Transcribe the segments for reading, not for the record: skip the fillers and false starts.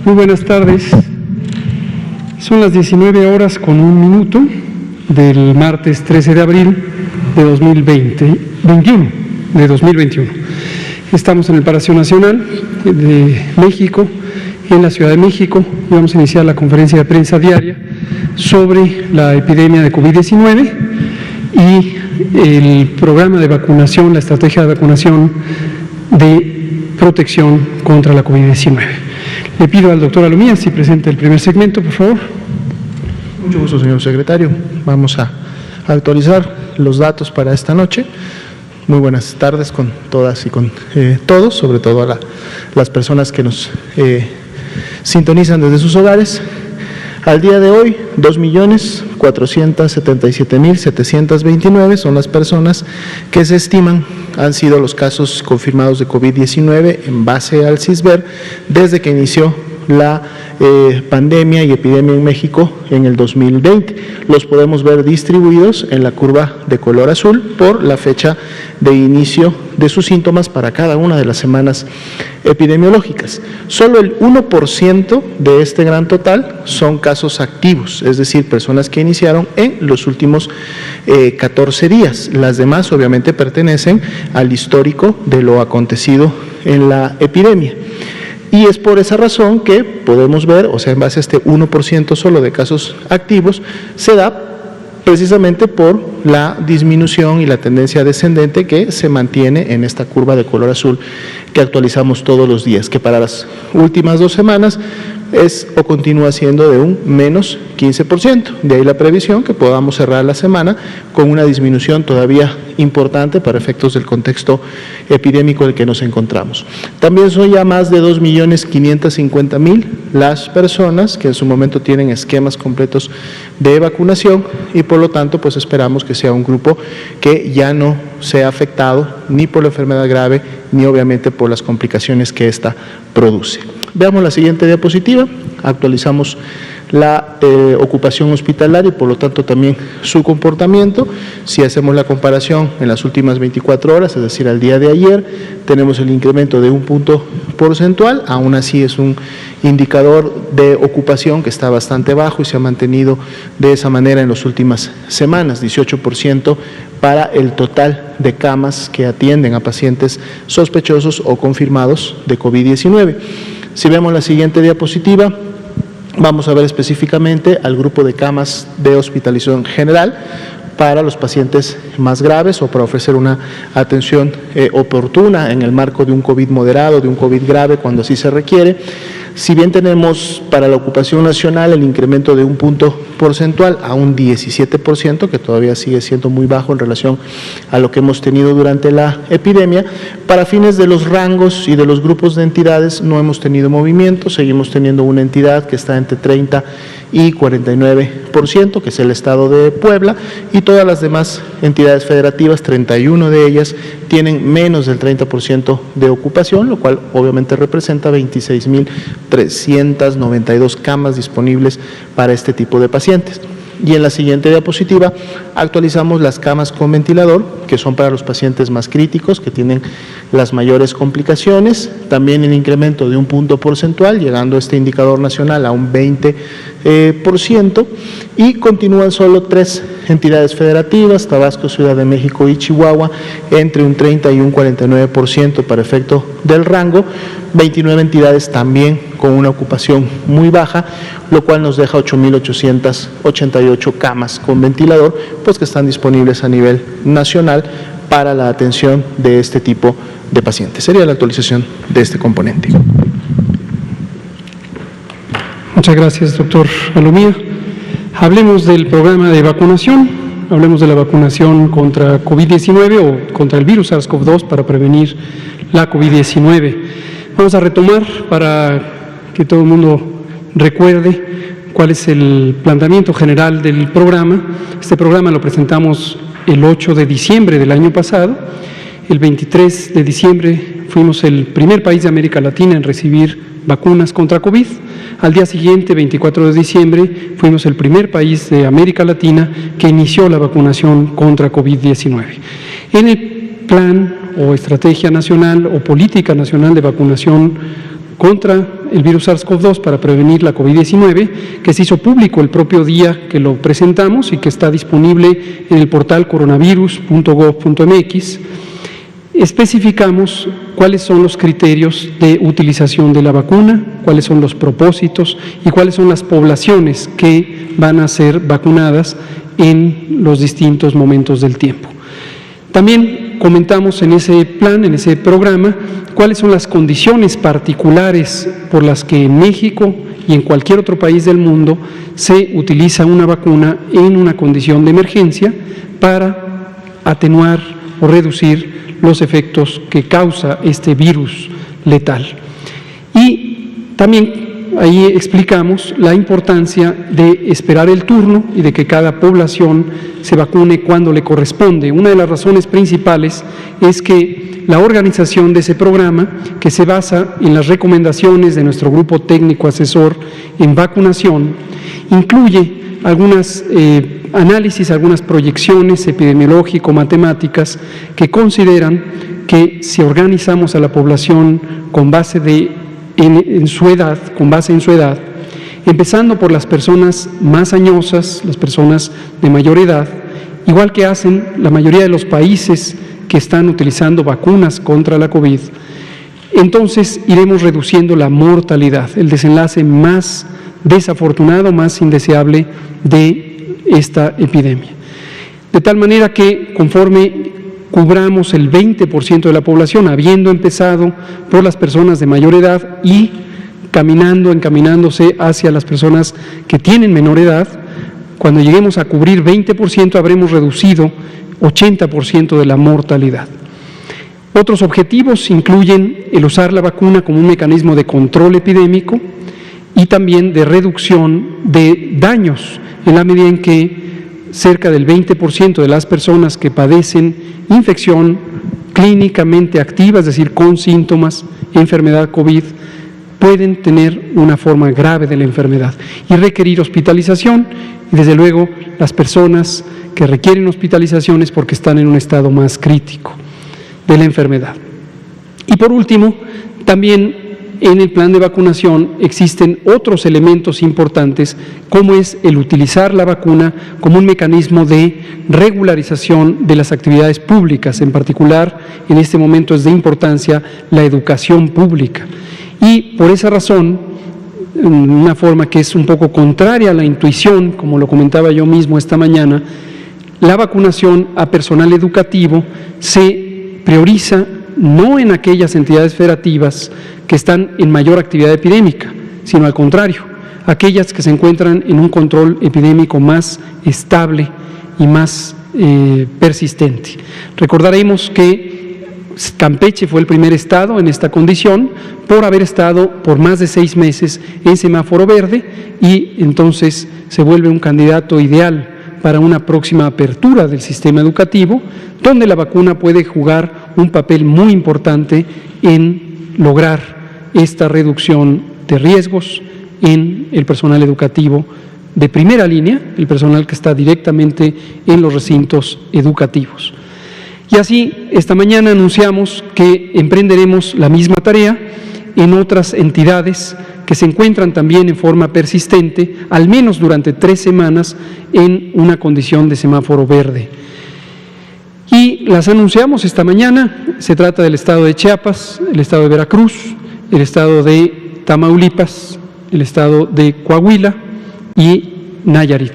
Muy buenas tardes. Son las 19:01 del martes 13 de abril de 2021. Estamos en el Palacio Nacional de México, en la Ciudad de México, y vamos a iniciar la conferencia de prensa diaria sobre la epidemia de COVID-19 y el programa de vacunación, la estrategia de vacunación de protección contra la COVID-19. Le pido al doctor Alomía si presenta el primer segmento, por favor. Mucho gusto, señor secretario. Vamos a actualizar los datos para esta noche. Muy buenas tardes con todas y con todos, sobre todo a las personas que nos sintonizan desde sus hogares. Al día de hoy, 2.477.729 son las personas que se estiman han sido los casos confirmados de COVID-19 en base al CISBER desde que inició la pandemia y epidemia en México en el 2020. Los podemos ver distribuidos en la curva de color azul por la fecha de inicio de sus síntomas para cada una de las semanas epidemiológicas. Solo el 1% de este gran total son casos activos, es decir, personas que iniciaron en los últimos 14 días. Las demás obviamente pertenecen al histórico de lo acontecido en la epidemia. Y es por esa razón que podemos ver, o sea, en base a este 1% solo de casos activos, se da precisamente por la disminución y la tendencia descendente que se mantiene en esta curva de color azul que actualizamos todos los días, que para las últimas 2 semanas es o continúa siendo de un menos 15%. De ahí la previsión que podamos cerrar la semana con una disminución todavía importante para efectos del contexto epidémico en el que nos encontramos. También son ya más de 2.550.000 las personas que en su momento tienen esquemas completos de vacunación y por lo tanto pues esperamos que sea un grupo que ya no sea afectado ni por la enfermedad grave ni obviamente por las complicaciones que ésta produce. Veamos la siguiente diapositiva. Actualizamos la ocupación hospitalaria y por lo tanto también su comportamiento. Si hacemos la comparación en las últimas 24 horas, es decir, al día de ayer, tenemos el incremento de 1 punto porcentual, aún así es un indicador de ocupación que está bastante bajo y se ha mantenido de esa manera en las últimas semanas, 18% para el total de camas que atienden a pacientes sospechosos o confirmados de COVID-19. Si vemos la siguiente diapositiva, vamos a ver específicamente al grupo de camas de hospitalización general para los pacientes más graves o para ofrecer una atención oportuna en el marco de un COVID moderado, de un COVID grave cuando así se requiere. Si bien tenemos para la ocupación nacional el incremento de 1 punto porcentual a un 17%, que todavía sigue siendo muy bajo en relación a lo que hemos tenido durante la epidemia, para fines de los rangos y de los grupos de entidades no hemos tenido movimiento, seguimos teniendo una entidad que está entre 30 y 49%, que es el estado de Puebla, y todas las demás entidades federativas, 31 de ellas, tienen menos del 30% de ocupación, lo cual obviamente representa 26.392 camas disponibles para este tipo de pacientes. Y en la siguiente diapositiva actualizamos las camas con ventilador, que son para los pacientes más críticos, que tienen las mayores complicaciones. También el incremento de 1 punto porcentual, llegando este indicador nacional a un 20%, y continúan solo 3 entidades federativas, Tabasco, Ciudad de México y Chihuahua, entre un 30 y un 49% para efecto del rango, 29 entidades también con una ocupación muy baja, lo cual nos deja 8.888 camas con ventilador, pues que están disponibles a nivel nacional para la atención de este tipo de pacientes. Sería la actualización de este componente. Muchas gracias, doctor Alomía. Hablemos del programa de vacunación, hablemos de la vacunación contra COVID-19 o contra el virus SARS-CoV-2 para prevenir la COVID-19. Vamos a retomar para que todo el mundo recuerde cuál es el planteamiento general del programa. Este programa lo presentamos el 8 de diciembre del año pasado. El 23 de diciembre fuimos el primer país de América Latina en recibir vacunas contra COVID. Al día siguiente, 24 de diciembre, fuimos el primer país de América Latina que inició la vacunación contra COVID-19. En el plan o estrategia nacional o política nacional de vacunación contra el virus SARS-CoV-2 para prevenir la COVID-19, que se hizo público el propio día que lo presentamos y que está disponible en el portal coronavirus.gov.mx, especificamos cuáles son los criterios de utilización de la vacuna, cuáles son los propósitos y cuáles son las poblaciones que van a ser vacunadas en los distintos momentos del tiempo. También comentamos en ese plan, en ese programa, cuáles son las condiciones particulares por las que en México y en cualquier otro país del mundo se utiliza una vacuna en una condición de emergencia para atenuar o reducir los efectos que causa este virus letal. Y también ahí explicamos la importancia de esperar el turno y de que cada población se vacune cuando le corresponde. Una de las razones principales es que la organización de ese programa, que se basa en las recomendaciones de nuestro grupo técnico asesor en vacunación, incluye algunos análisis, algunas proyecciones epidemiológico-matemáticas que consideran que si organizamos a la población con base en su edad, empezando por las personas más añosas, las personas de mayor edad, igual que hacen la mayoría de los países que están utilizando vacunas contra la COVID, entonces iremos reduciendo la mortalidad, el desenlace más desafortunado, más indeseable de esta epidemia. De tal manera que conforme cubramos el 20% de la población, habiendo empezado por las personas de mayor edad y encaminándose hacia las personas que tienen menor edad, cuando lleguemos a cubrir 20% habremos reducido 80% de la mortalidad. Otros objetivos incluyen el usar la vacuna como un mecanismo de control epidémico y también de reducción de daños, en la medida en que cerca del 20% de las personas que padecen infección clínicamente activa, es decir, con síntomas, enfermedad COVID, pueden tener una forma grave de la enfermedad y requerir hospitalización, y desde luego las personas que requieren hospitalizaciones porque están en un estado más crítico de la enfermedad. Y por último, también en el plan de vacunación existen otros elementos importantes, como es el utilizar la vacuna como un mecanismo de regularización de las actividades públicas. En particular, en este momento es de importancia la educación pública. Y por esa razón, una forma que es un poco contraria a la intuición, como lo comentaba yo mismo esta mañana, la vacunación a personal educativo se prioriza no en aquellas entidades federativas que están en mayor actividad epidémica, sino al contrario, aquellas que se encuentran en un control epidémico más estable y más persistente. Recordaremos que Campeche fue el primer estado en esta condición por haber estado por más de 6 meses en semáforo verde y entonces se vuelve un candidato ideal para una próxima apertura del sistema educativo, donde la vacuna puede jugar un papel muy importante en lograr esta reducción de riesgos en el personal educativo de primera línea, el personal que está directamente en los recintos educativos. Y así, esta mañana anunciamos que emprenderemos la misma tarea en otras entidades que se encuentran también en forma persistente, al menos durante 3 semanas, en una condición de semáforo verde. Y las anunciamos esta mañana. Se trata del estado de Chiapas, el estado de Veracruz, el estado de Tamaulipas, el estado de Coahuila y Nayarit.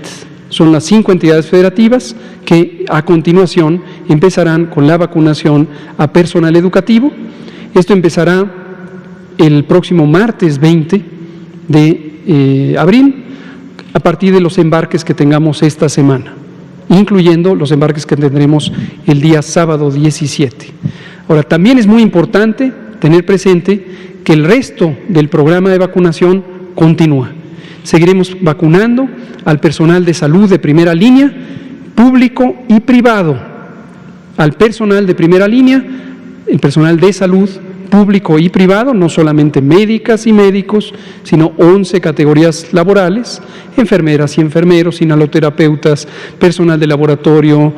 Son las 5 entidades federativas que a continuación empezarán con la vacunación a personal educativo. Esto empezará el próximo martes 20 de abril, a partir de los embarques que tengamos esta semana, incluyendo los embarques que tendremos el día sábado 17. Ahora, también es muy importante tener presente que el resto del programa de vacunación continúa. Seguiremos vacunando al personal de salud de primera línea, público y privado. Al personal de primera línea, el personal de salud público y privado, no solamente médicas y médicos, sino 11 categorías laborales, enfermeras y enfermeros, inhaloterapeutas, personal de laboratorio,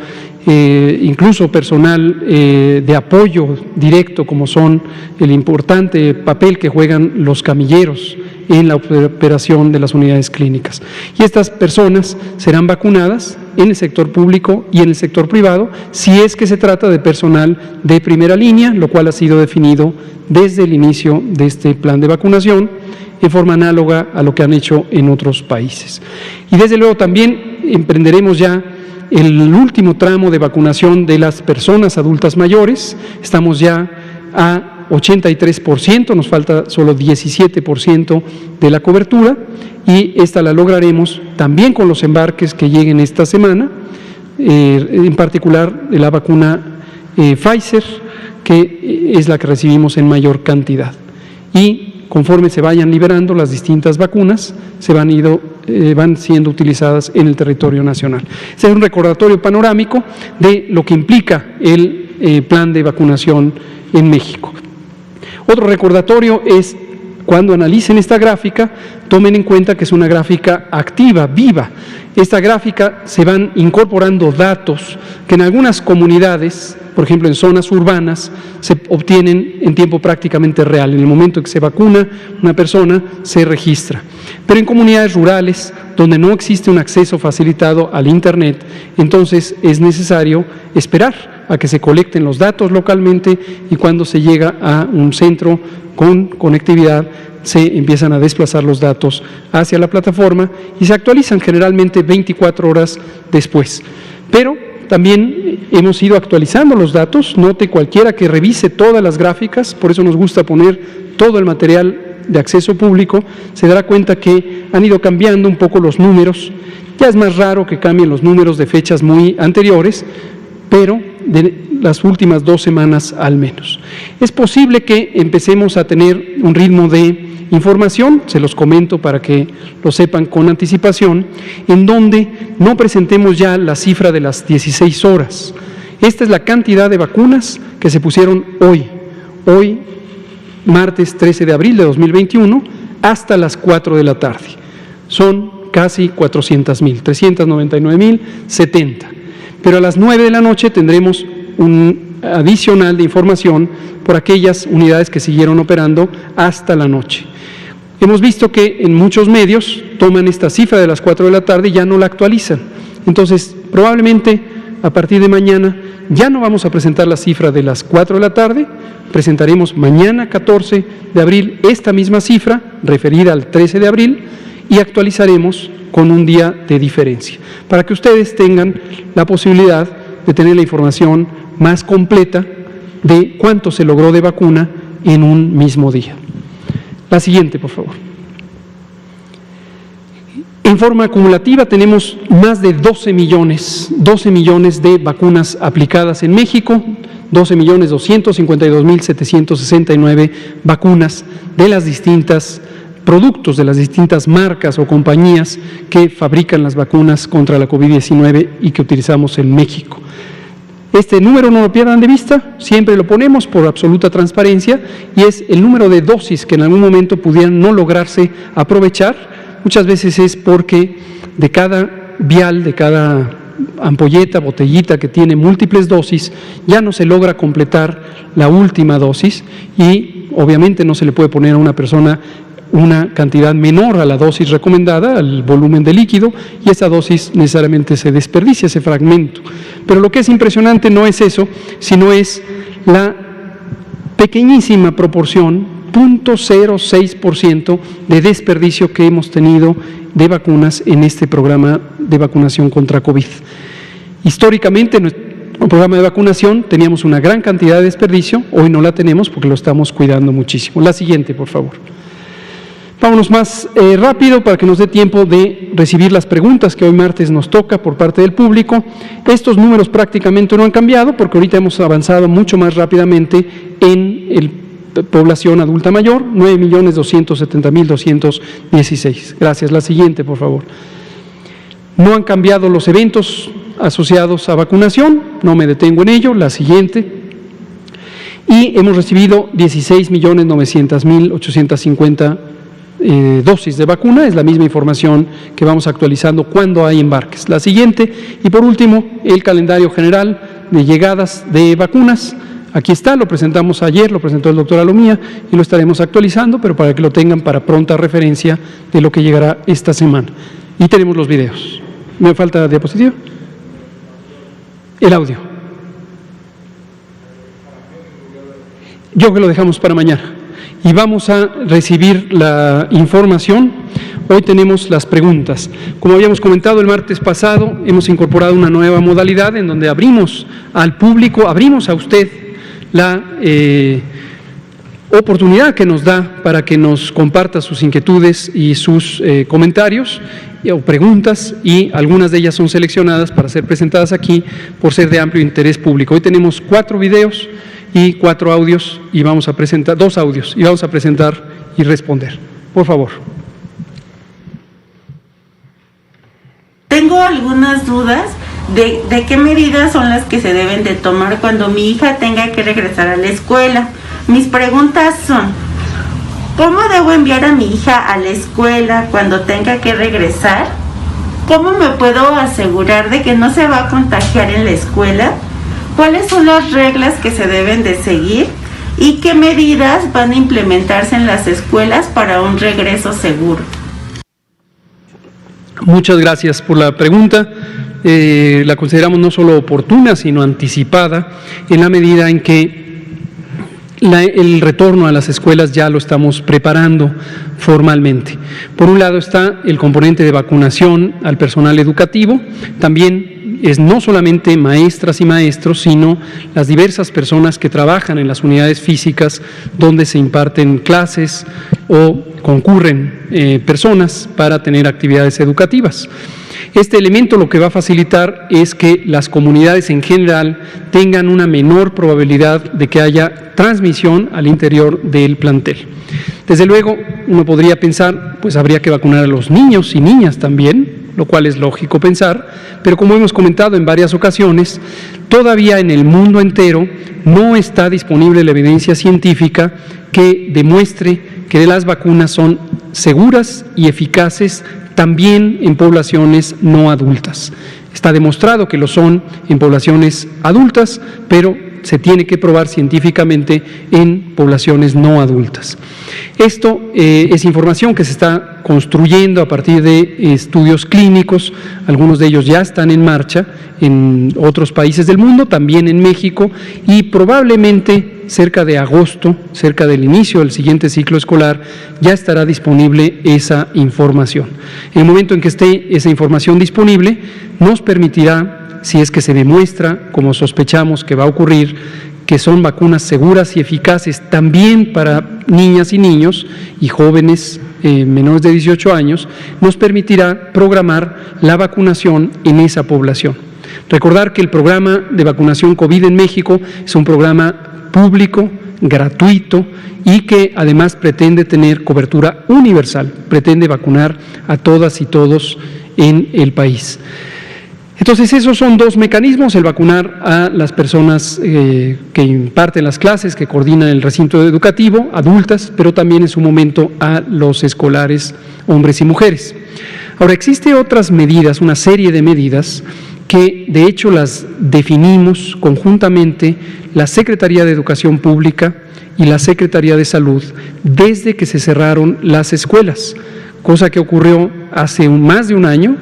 incluso personal de apoyo directo, como son el importante papel que juegan los camilleros en la operación de las unidades clínicas. Y estas personas serán vacunadas en el sector público y en el sector privado, si es que se trata de personal de primera línea, lo cual ha sido definido desde el inicio de este plan de vacunación, en forma análoga a lo que han hecho en otros países. Y desde luego también emprenderemos ya el último tramo de vacunación de las personas adultas mayores. Estamos ya a 83%, nos falta solo 17% de la cobertura, y esta la lograremos también con los embarques que lleguen esta semana, en particular de la vacuna Pfizer, que es la que recibimos en mayor cantidad. Y conforme se vayan liberando las distintas vacunas, van siendo utilizadas en el territorio nacional. Este es un recordatorio panorámico de lo que implica el plan de vacunación en México. Otro recordatorio es, cuando analicen esta gráfica, tomen en cuenta que es una gráfica activa, viva. Esta gráfica se van incorporando datos que en algunas comunidades, por ejemplo en zonas urbanas, se obtienen en tiempo prácticamente real. En el momento en que se vacuna una persona, se registra. Pero en comunidades rurales, donde no existe un acceso facilitado al Internet, entonces es necesario esperar a que se colecten los datos localmente, y cuando se llega a un centro con conectividad, se empiezan a desplazar los datos hacia la plataforma y se actualizan generalmente 24 horas después. Pero también hemos ido actualizando los datos. Note cualquiera que revise todas las gráficas, por eso nos gusta poner todo el material de acceso público, se dará cuenta que han ido cambiando un poco los números. Ya es más raro que cambien los números de fechas muy anteriores, pero de las últimas 2 semanas al menos. Es posible que empecemos a tener un ritmo de información, se los comento para que lo sepan con anticipación, en donde no presentemos ya la cifra de las 16 horas. Esta es la cantidad de vacunas que se pusieron hoy, martes 13 de abril de 2021, hasta las 4 de la tarde. Son casi 400,000, 399,070. Pero a las 9 de la noche tendremos un adicional de información por aquellas unidades que siguieron operando hasta la noche. Hemos visto que en muchos medios toman esta cifra de las 4 de la tarde y ya no la actualizan. Entonces, probablemente a partir de mañana ya no vamos a presentar la cifra de las 4 de la tarde, presentaremos mañana 14 de abril esta misma cifra referida al 13 de abril y actualizaremos con un día de diferencia, para que ustedes tengan la posibilidad de tener la información más completa de cuánto se logró de vacuna en un mismo día. La siguiente, por favor. En forma acumulativa tenemos más de 12 millones de vacunas aplicadas en México, 12.252.769 vacunas de las distintas productos, de las distintas marcas o compañías que fabrican las vacunas contra la COVID-19 y que utilizamos en México. Este número no lo pierdan de vista, siempre lo ponemos por absoluta transparencia, y es el número de dosis que en algún momento pudieran no lograrse aprovechar. Muchas veces es porque de cada vial, de cada ampolleta, botellita que tiene múltiples dosis, ya no se logra completar la última dosis y obviamente no se le puede poner a una persona una cantidad menor a la dosis recomendada, al volumen de líquido, y esa dosis necesariamente se desperdicia, ese fragmento. Pero lo que es impresionante no es eso, sino es la pequeñísima proporción, 0.06% de desperdicio que hemos tenido de vacunas en este programa de vacunación contra COVID. Históricamente, en nuestro programa de vacunación teníamos una gran cantidad de desperdicio, hoy no la tenemos porque lo estamos cuidando muchísimo. La siguiente, por favor. Vámonos más rápido para que nos dé tiempo de recibir las preguntas que hoy martes nos toca por parte del público. Estos números prácticamente no han cambiado porque ahorita hemos avanzado mucho más rápidamente en población adulta mayor, 9.270.216. Gracias. La siguiente, por favor. No han cambiado los eventos asociados a vacunación, no me detengo en ello. La siguiente. Y hemos recibido 16.900.850 dosis de vacuna. Es la misma información que vamos actualizando cuando hay embarques. La siguiente, y por último, el calendario general de llegadas de vacunas. Aquí está, lo presentamos ayer, lo presentó el doctor Alomía y lo estaremos actualizando, pero para que lo tengan para pronta referencia de lo que llegará esta semana. Y tenemos los videos. ¿Me falta diapositiva? El audio. Yo que lo dejamos para mañana. Y vamos a recibir la información. Hoy tenemos las preguntas. Como habíamos comentado el martes pasado, hemos incorporado una nueva modalidad en donde abrimos al público, abrimos a usted la oportunidad que nos da para que nos comparta sus inquietudes y sus comentarios o preguntas, y algunas de ellas son seleccionadas para ser presentadas aquí por ser de amplio interés público. Hoy tenemos 4 videos y 4 audios y vamos a presentar 2 audios y vamos a presentar y responder. Por favor. Tengo algunas dudas de qué medidas son las que se deben de tomar cuando mi hija tenga que regresar a la escuela. Mis preguntas son: ¿cómo debo enviar a mi hija a la escuela cuando tenga que regresar? ¿Cómo me puedo asegurar de que no se va a contagiar en la escuela? ¿Cuáles son las reglas que se deben de seguir? ¿Y qué medidas van a implementarse en las escuelas para un regreso seguro? Muchas gracias por la pregunta. La consideramos no solo oportuna, sino anticipada, en la medida en que el retorno a las escuelas ya lo estamos preparando formalmente. Por un lado está el componente de vacunación al personal educativo, también es no solamente maestras y maestros, sino las diversas personas que trabajan en las unidades físicas donde se imparten clases o concurren personas para tener actividades educativas. Este elemento lo que va a facilitar es que las comunidades en general tengan una menor probabilidad de que haya transmisión al interior del plantel. Desde luego, uno podría pensar, pues habría que vacunar a los niños y niñas también, lo cual es lógico pensar, pero como hemos comentado en varias ocasiones, todavía en el mundo entero no está disponible la evidencia científica que demuestre que las vacunas son seguras y eficaces también en poblaciones no adultas. Está demostrado que lo son en poblaciones adultas, pero se tiene que probar científicamente en poblaciones no adultas. Esto es información que se está construyendo a partir de estudios clínicos, algunos de ellos ya están en marcha en otros países del mundo, también en México, y probablemente cerca de agosto, cerca del inicio del siguiente ciclo escolar, ya estará disponible esa información. En el momento en que esté esa información disponible, nos permitirá, si es que se demuestra, como sospechamos que va a ocurrir, que son vacunas seguras y eficaces también para niñas y niños y jóvenes menores de 18 años, nos permitirá programar la vacunación en esa población. Recordar que el programa de vacunación COVID en México es un programa público, gratuito y que además pretende tener cobertura universal, pretende vacunar a todas y todos en el país. Entonces, esos son 2 mecanismos: el vacunar a las personas que imparten las clases, que coordinan el recinto educativo, adultas, pero también en su momento a los escolares, hombres y mujeres. Ahora, existen otras medidas, una serie de medidas que de hecho las definimos conjuntamente la Secretaría de Educación Pública y la Secretaría de Salud desde que se cerraron las escuelas, cosa que ocurrió hace más de un año.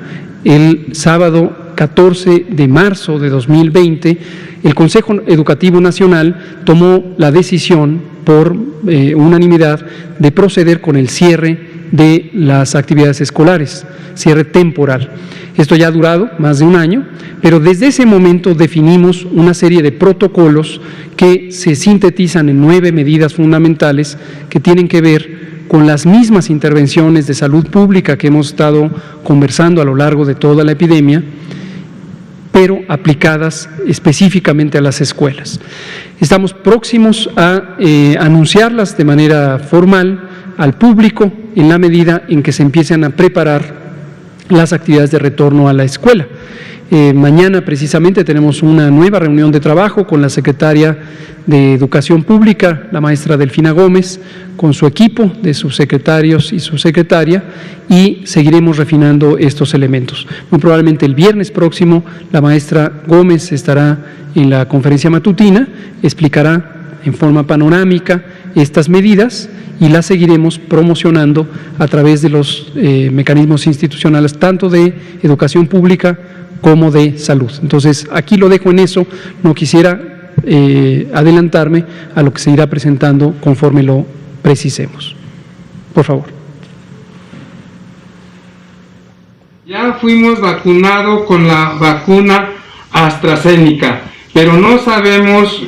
El sábado 14 de marzo de 2020, el Consejo Educativo Nacional tomó la decisión por unanimidad de proceder con el cierre de las actividades escolares, cierre temporal. Esto ya ha durado más de un año, pero desde ese momento definimos una serie de protocolos que se sintetizan en 9 medidas fundamentales que tienen que ver con las mismas intervenciones de salud pública que hemos estado conversando a lo largo de toda la epidemia, pero aplicadas específicamente a las escuelas. Estamos próximos a anunciarlas de manera formal al público en la medida en que se empiecen a preparar las actividades de retorno a la escuela. Mañana precisamente tenemos una nueva reunión de trabajo con la secretaria de Educación Pública, la maestra Delfina Gómez, con su equipo de subsecretarios y subsecretaria, y seguiremos refinando estos elementos. Muy probablemente el viernes próximo la maestra Gómez estará en la conferencia matutina, explicará en forma panorámica estas medidas y las seguiremos promocionando a través de los mecanismos institucionales, tanto de educación pública como de salud. Entonces, aquí lo dejo en eso, no quisiera adelantarme a lo que se irá presentando conforme lo precisemos. Por favor. Ya fuimos vacunados con la vacuna AstraZeneca, pero no sabemos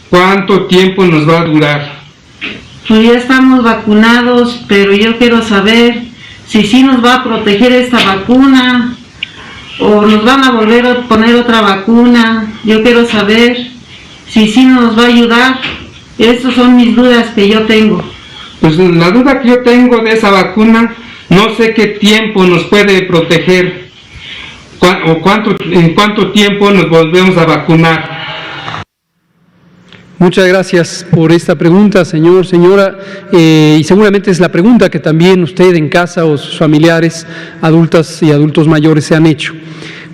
cuánto tiempo nos va a durar. Pues ya estamos vacunados, pero yo quiero saber si sí nos va a proteger esta vacuna o nos van a volver a poner otra vacuna. Yo quiero saber si sí nos va a ayudar. Esas son mis dudas que yo tengo. Pues la duda que yo tengo de esa vacuna, no sé qué tiempo nos puede proteger o en cuánto tiempo nos volvemos a vacunar. Muchas gracias por esta pregunta, señora, y seguramente es la pregunta que también usted en casa o sus familiares, adultas y adultos mayores, se han hecho.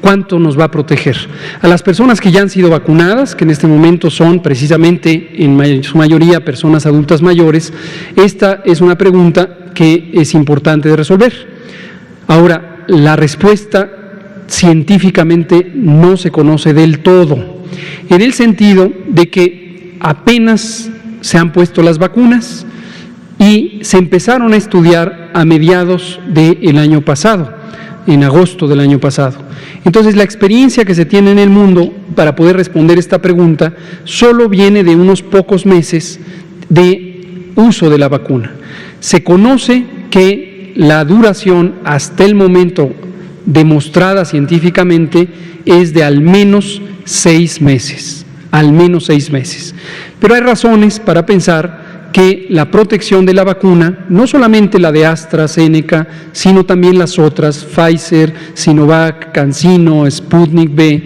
¿Cuánto nos va a proteger? A las personas que ya han sido vacunadas, que en este momento son precisamente en su mayoría personas adultas mayores, esta es una pregunta que es importante de resolver. Ahora, la respuesta científicamente no se conoce del todo, en el sentido de que apenas se han puesto las vacunas y se empezaron a estudiar a mediados del año pasado, en agosto del año pasado. Entonces, la experiencia que se tiene en el mundo para poder responder esta pregunta solo viene de unos pocos meses de uso de la vacuna. Se conoce que la duración hasta el momento demostrada científicamente es de al menos 6 meses. Al menos 6 meses. Pero hay razones para pensar que la protección de la vacuna, no solamente la de AstraZeneca, sino también las otras, Pfizer, Sinovac, CanSino, Sputnik V,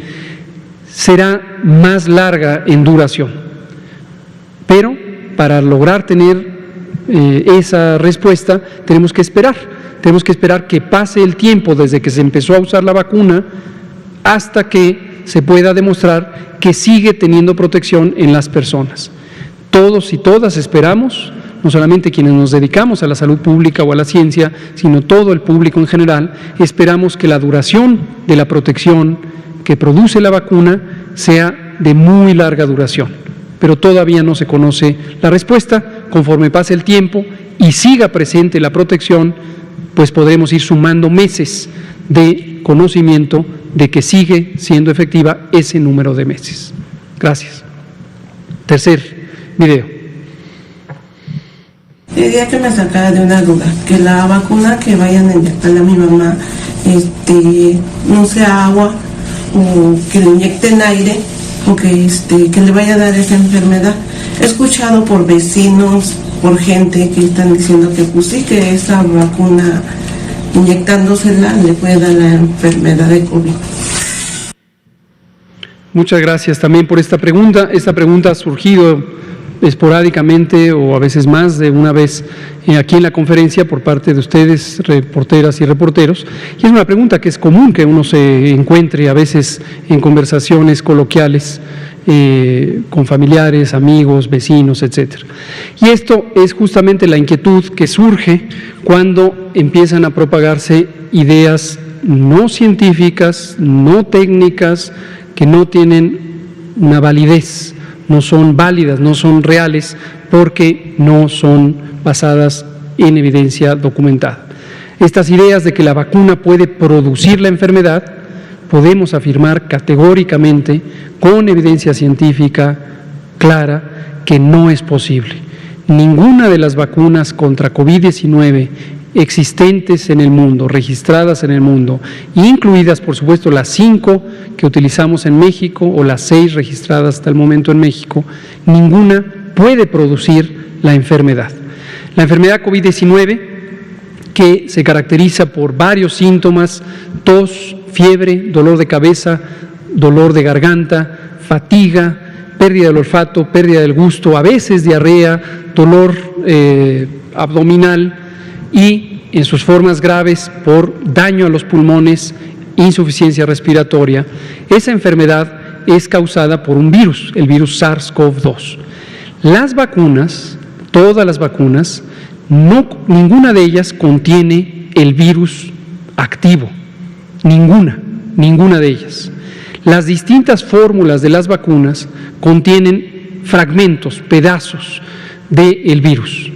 será más larga en duración. Pero para lograr tener esa respuesta, tenemos que esperar que pase el tiempo desde que se empezó a usar la vacuna hasta que se pueda demostrar que sigue teniendo protección en las personas. Todos y todas esperamos, no solamente quienes nos dedicamos a la salud pública o a la ciencia, sino todo el público en general, esperamos que la duración de la protección que produce la vacuna sea de muy larga duración. Pero todavía no se conoce la respuesta. Conforme pase el tiempo y siga presente la protección, pues podremos ir sumando meses de conocimiento de que sigue siendo efectiva ese número de meses. Gracias. Tercer video. Quería que me sacara de una duda, que la vacuna que vayan a inyectarle a mi mamá no sea agua o que le inyecten aire o que le vaya a dar esa enfermedad. He escuchado por vecinos, por gente que están diciendo que pues sí, que esa vacuna inyectándosela le puede dar la enfermedad de COVID. Muchas gracias también por esta pregunta. Esta pregunta ha surgido esporádicamente o a veces más de una vez aquí en la conferencia por parte de ustedes, reporteras y reporteros, y es una pregunta que es común que uno se encuentre a veces en conversaciones coloquiales con familiares, amigos, vecinos, etcétera. Y esto es justamente la inquietud que surge cuando empiezan a propagarse ideas no científicas, no técnicas, que no tienen una validez, no son válidas, no son reales, porque no son basadas en evidencia documentada. Estas ideas de que la vacuna puede producir la enfermedad, podemos afirmar categóricamente, con evidencia científica clara, que no es posible. Ninguna de las vacunas contra COVID-19 existentes en el mundo, registradas en el mundo, incluidas por supuesto las 5 que utilizamos en México o las 6 registradas hasta el momento en México, ninguna puede producir la enfermedad. La enfermedad COVID-19, que se caracteriza por varios síntomas, tos, fiebre, dolor de cabeza, dolor de garganta, fatiga, pérdida del olfato, pérdida del gusto, a veces diarrea, dolor abdominal y, en sus formas graves, por daño a los pulmones, insuficiencia respiratoria. Esa enfermedad es causada por un virus, el virus SARS-CoV-2. Las vacunas, todas las vacunas, ninguna de ellas contiene el virus activo, ninguna de ellas. Las distintas fórmulas de las vacunas contienen fragmentos, pedazos del virus.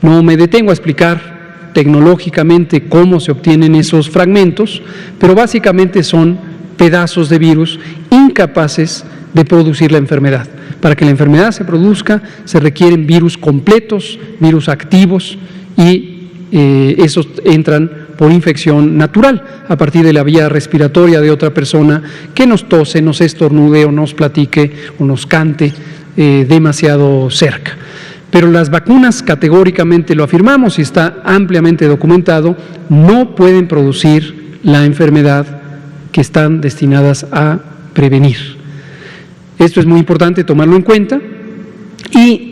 No me detengo a explicar tecnológicamente cómo se obtienen esos fragmentos, pero básicamente son pedazos de virus incapaces de producir la enfermedad. Para que la enfermedad se produzca, se requieren virus completos, virus activos, y esos entran por infección natural, a partir de la vía respiratoria de otra persona que nos tose, nos estornude o nos platique o nos cante demasiado cerca. Pero las vacunas, categóricamente lo afirmamos y está ampliamente documentado, no pueden producir la enfermedad que están destinadas a prevenir. Esto es muy importante tomarlo en cuenta. Y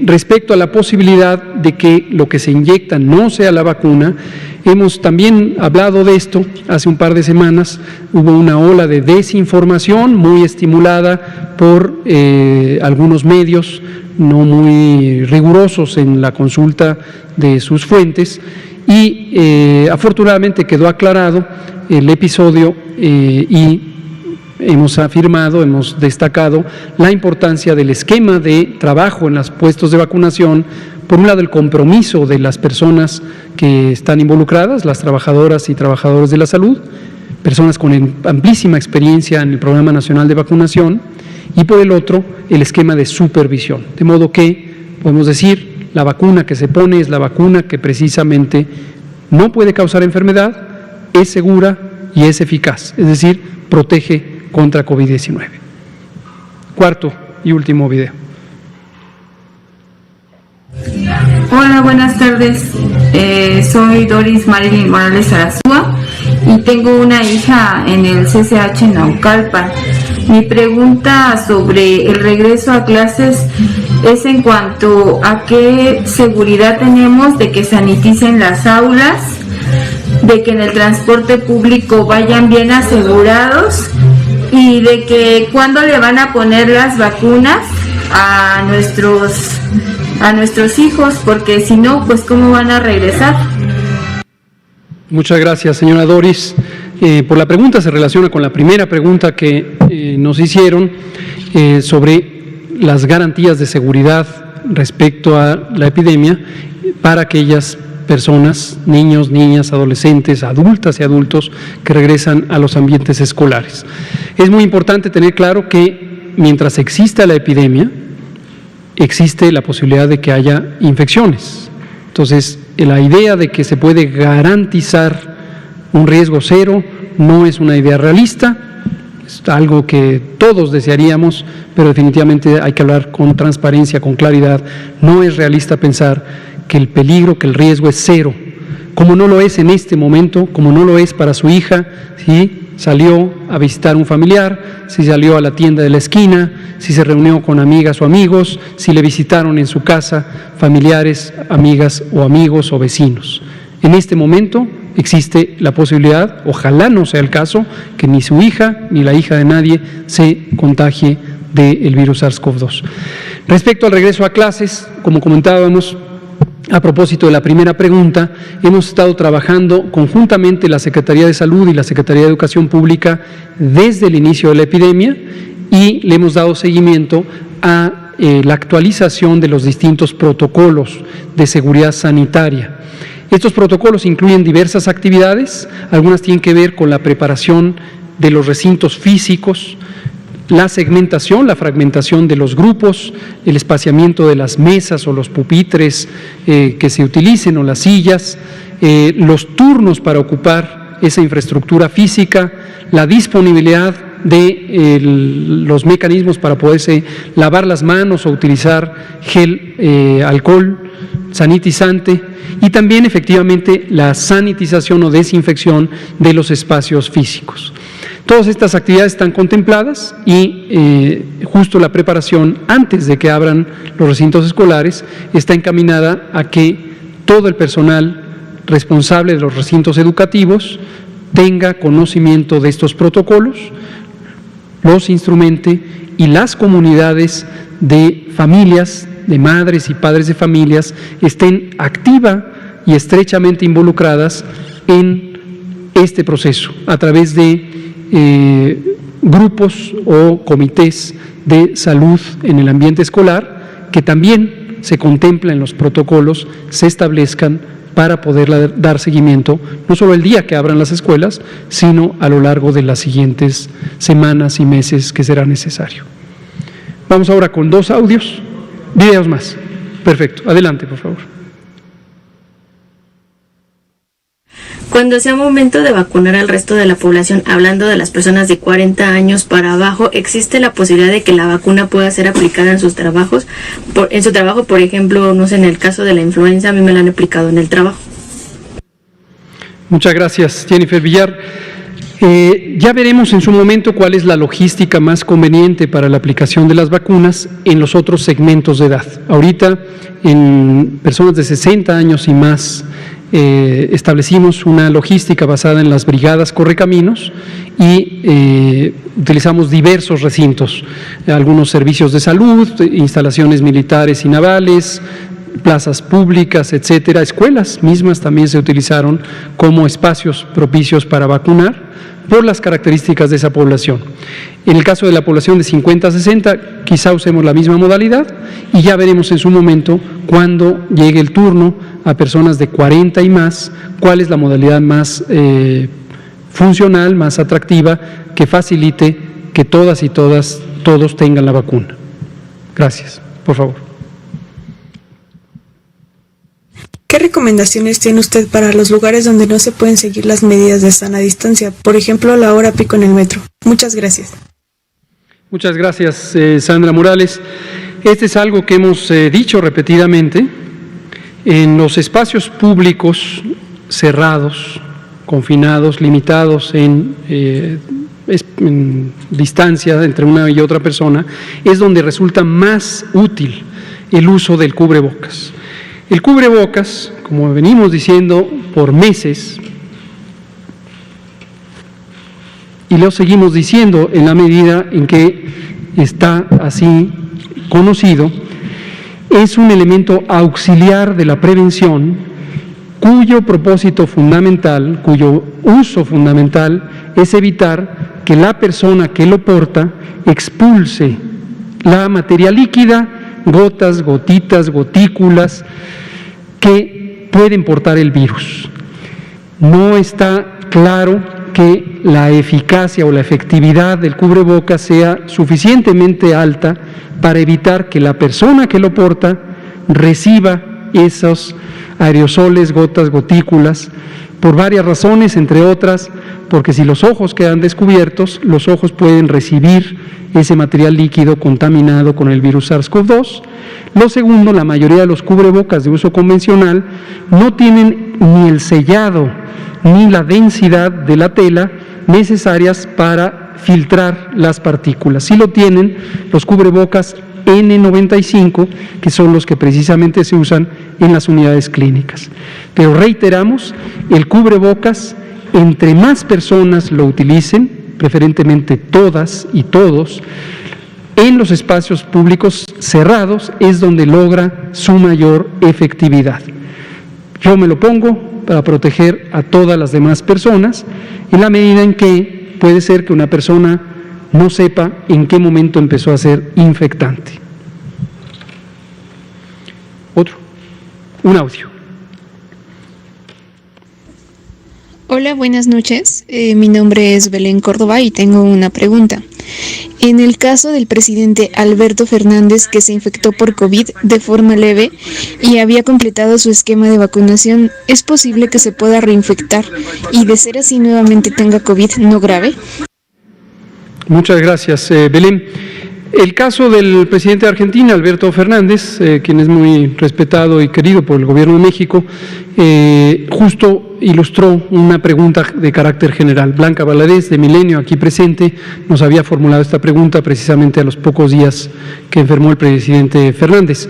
respecto a la posibilidad de que lo que se inyecta no sea la vacuna, hemos también hablado de esto. Hace un par de semanas hubo una ola de desinformación muy estimulada por algunos medios no muy rigurosos en la consulta de sus fuentes, y afortunadamente quedó aclarado el episodio y hemos afirmado, hemos destacado la importancia del esquema de trabajo en los puestos de vacunación. Por un lado, el compromiso de las personas que están involucradas, las trabajadoras y trabajadores de la salud, personas con amplísima experiencia en el Programa Nacional de Vacunación, y por el otro, el esquema de supervisión. De modo que podemos decir, la vacuna que se pone es la vacuna que precisamente no puede causar enfermedad, es segura y es eficaz, es decir, protege contra COVID-19. Cuarto y último video. Hola, buenas tardes. Soy Doris Marilyn Morales Arazúa y tengo una hija en el CCH Naucalpan. Mi pregunta sobre el regreso a clases es en cuanto a qué seguridad tenemos de que saniticen las aulas, de que en el transporte público vayan bien asegurados y de que cuándo le van a poner las vacunas a nuestros hijos, porque si no, pues cómo van a regresar. Muchas gracias, señora Doris. Por la pregunta, se relaciona con la primera pregunta que nos hicieron sobre las garantías de seguridad respecto a la epidemia para aquellas personas, niños, niñas, adolescentes, adultas y adultos que regresan a los ambientes escolares. Es muy importante tener claro que mientras exista la epidemia, existe la posibilidad de que haya infecciones. Entonces, la idea de que se puede garantizar un riesgo cero no es una idea realista, es algo que todos desearíamos, pero definitivamente hay que hablar con transparencia, con claridad. No es realista pensar que el peligro, que el riesgo es cero, como no lo es en este momento, como no lo es para su hija, si salió a visitar un familiar, si salió a la tienda de la esquina, si se reunió con amigas o amigos, si le visitaron en su casa familiares, amigas o amigos o vecinos. En este momento existe la posibilidad, ojalá no sea el caso, que ni su hija ni la hija de nadie se contagie del virus SARS-CoV-2. Respecto al regreso a clases, como comentábamos, a propósito de la primera pregunta, hemos estado trabajando conjuntamente la Secretaría de Salud y la Secretaría de Educación Pública desde el inicio de la epidemia y le hemos dado seguimiento a la actualización de los distintos protocolos de seguridad sanitaria. Estos protocolos incluyen diversas actividades, algunas tienen que ver con la preparación de los recintos físicos, la segmentación, la fragmentación de los grupos, el espaciamiento de las mesas o los pupitres que se utilicen o las sillas, los turnos para ocupar esa infraestructura física, la disponibilidad de los mecanismos para poderse lavar las manos o utilizar gel, alcohol, sanitizante y también efectivamente la sanitización o desinfección de los espacios físicos. Todas estas actividades están contempladas y justo la preparación antes de que abran los recintos escolares está encaminada a que todo el personal responsable de los recintos educativos tenga conocimiento de estos protocolos, los instrumente y las comunidades de familias, de madres y padres de familias estén activa y estrechamente involucradas en este proceso a través de grupos o comités de salud en el ambiente escolar que también se contempla en los protocolos, se establezcan para poder dar seguimiento, no solo el día que abran las escuelas, sino a lo largo de las siguientes semanas y meses que será necesario. Vamos ahora con 2 audios, videos más. Perfecto, adelante, por favor. Cuando sea momento de vacunar al resto de la población, hablando de las personas de 40 años para abajo, ¿existe la posibilidad de que la vacuna pueda ser aplicada en sus trabajos? En su trabajo, por ejemplo, no sé, en el caso de la influenza, a mí me la han aplicado en el trabajo. Muchas gracias, Jennifer Villar. Ya veremos en su momento cuál es la logística más conveniente para la aplicación de las vacunas en los otros segmentos de edad. Ahorita, en personas de 60 años y más, establecimos una logística basada en las brigadas Correcaminos y utilizamos diversos recintos, algunos servicios de salud, instalaciones militares y navales, plazas públicas, etcétera. Escuelas mismas también se utilizaron como espacios propicios para vacunar por las características de esa población. En el caso de la población de 50 a 60, quizá usemos la misma modalidad y ya veremos en su momento, cuando llegue el turno a personas de 40 y más, cuál es la modalidad más funcional, más atractiva, que facilite que todas y todos tengan la vacuna. Gracias. Por favor. ¿Qué recomendaciones tiene usted para los lugares donde no se pueden seguir las medidas de sana distancia? Por ejemplo, la hora pico en el metro. Muchas gracias. Muchas gracias, Sandra Morales. Este es algo que hemos dicho repetidamente. En los espacios públicos cerrados, confinados, limitados en distancia entre una y otra persona, es donde resulta más útil el uso del cubrebocas. El cubrebocas, como venimos diciendo por meses, y lo seguimos diciendo en la medida en que está así conocido, es un elemento auxiliar de la prevención cuyo propósito fundamental, cuyo uso fundamental es evitar que la persona que lo porta expulse la materia líquida, gotas, gotitas, gotículas que pueden portar el virus. No está claro que la eficacia o la efectividad del cubrebocas sea suficientemente alta para evitar que la persona que lo porta reciba esos aerosoles, gotas, gotículas, por varias razones, entre otras, porque si los ojos quedan descubiertos, los ojos pueden recibir ese material líquido contaminado con el virus SARS-CoV-2. Lo segundo, la mayoría de los cubrebocas de uso convencional no tienen ni el sellado ni la densidad de la tela necesarias para filtrar las partículas. Sí lo tienen los cubrebocas N95, que son los que precisamente se usan en las unidades clínicas. Pero reiteramos, el cubrebocas, entre más personas lo utilicen, preferentemente todas y todos, en los espacios públicos cerrados es donde logra su mayor efectividad. Yo me lo pongo para proteger a todas las demás personas, en la medida en que puede ser que una persona no sepa en qué momento empezó a ser infectante. Un audio. Hola, buenas noches. Mi nombre es Belén Córdoba y tengo una pregunta. En el caso del presidente Alberto Fernández, que se infectó por COVID de forma leve y había completado su esquema de vacunación, ¿es posible que se pueda reinfectar y, de ser así, nuevamente tenga COVID no grave? Muchas gracias, Belén. El caso del presidente de Argentina, Alberto Fernández, quien es muy respetado y querido por el gobierno de México, justo ilustró una pregunta de carácter general. Blanca Valadez, de Milenio, aquí presente, nos había formulado esta pregunta precisamente a los pocos días que enfermó el presidente Fernández.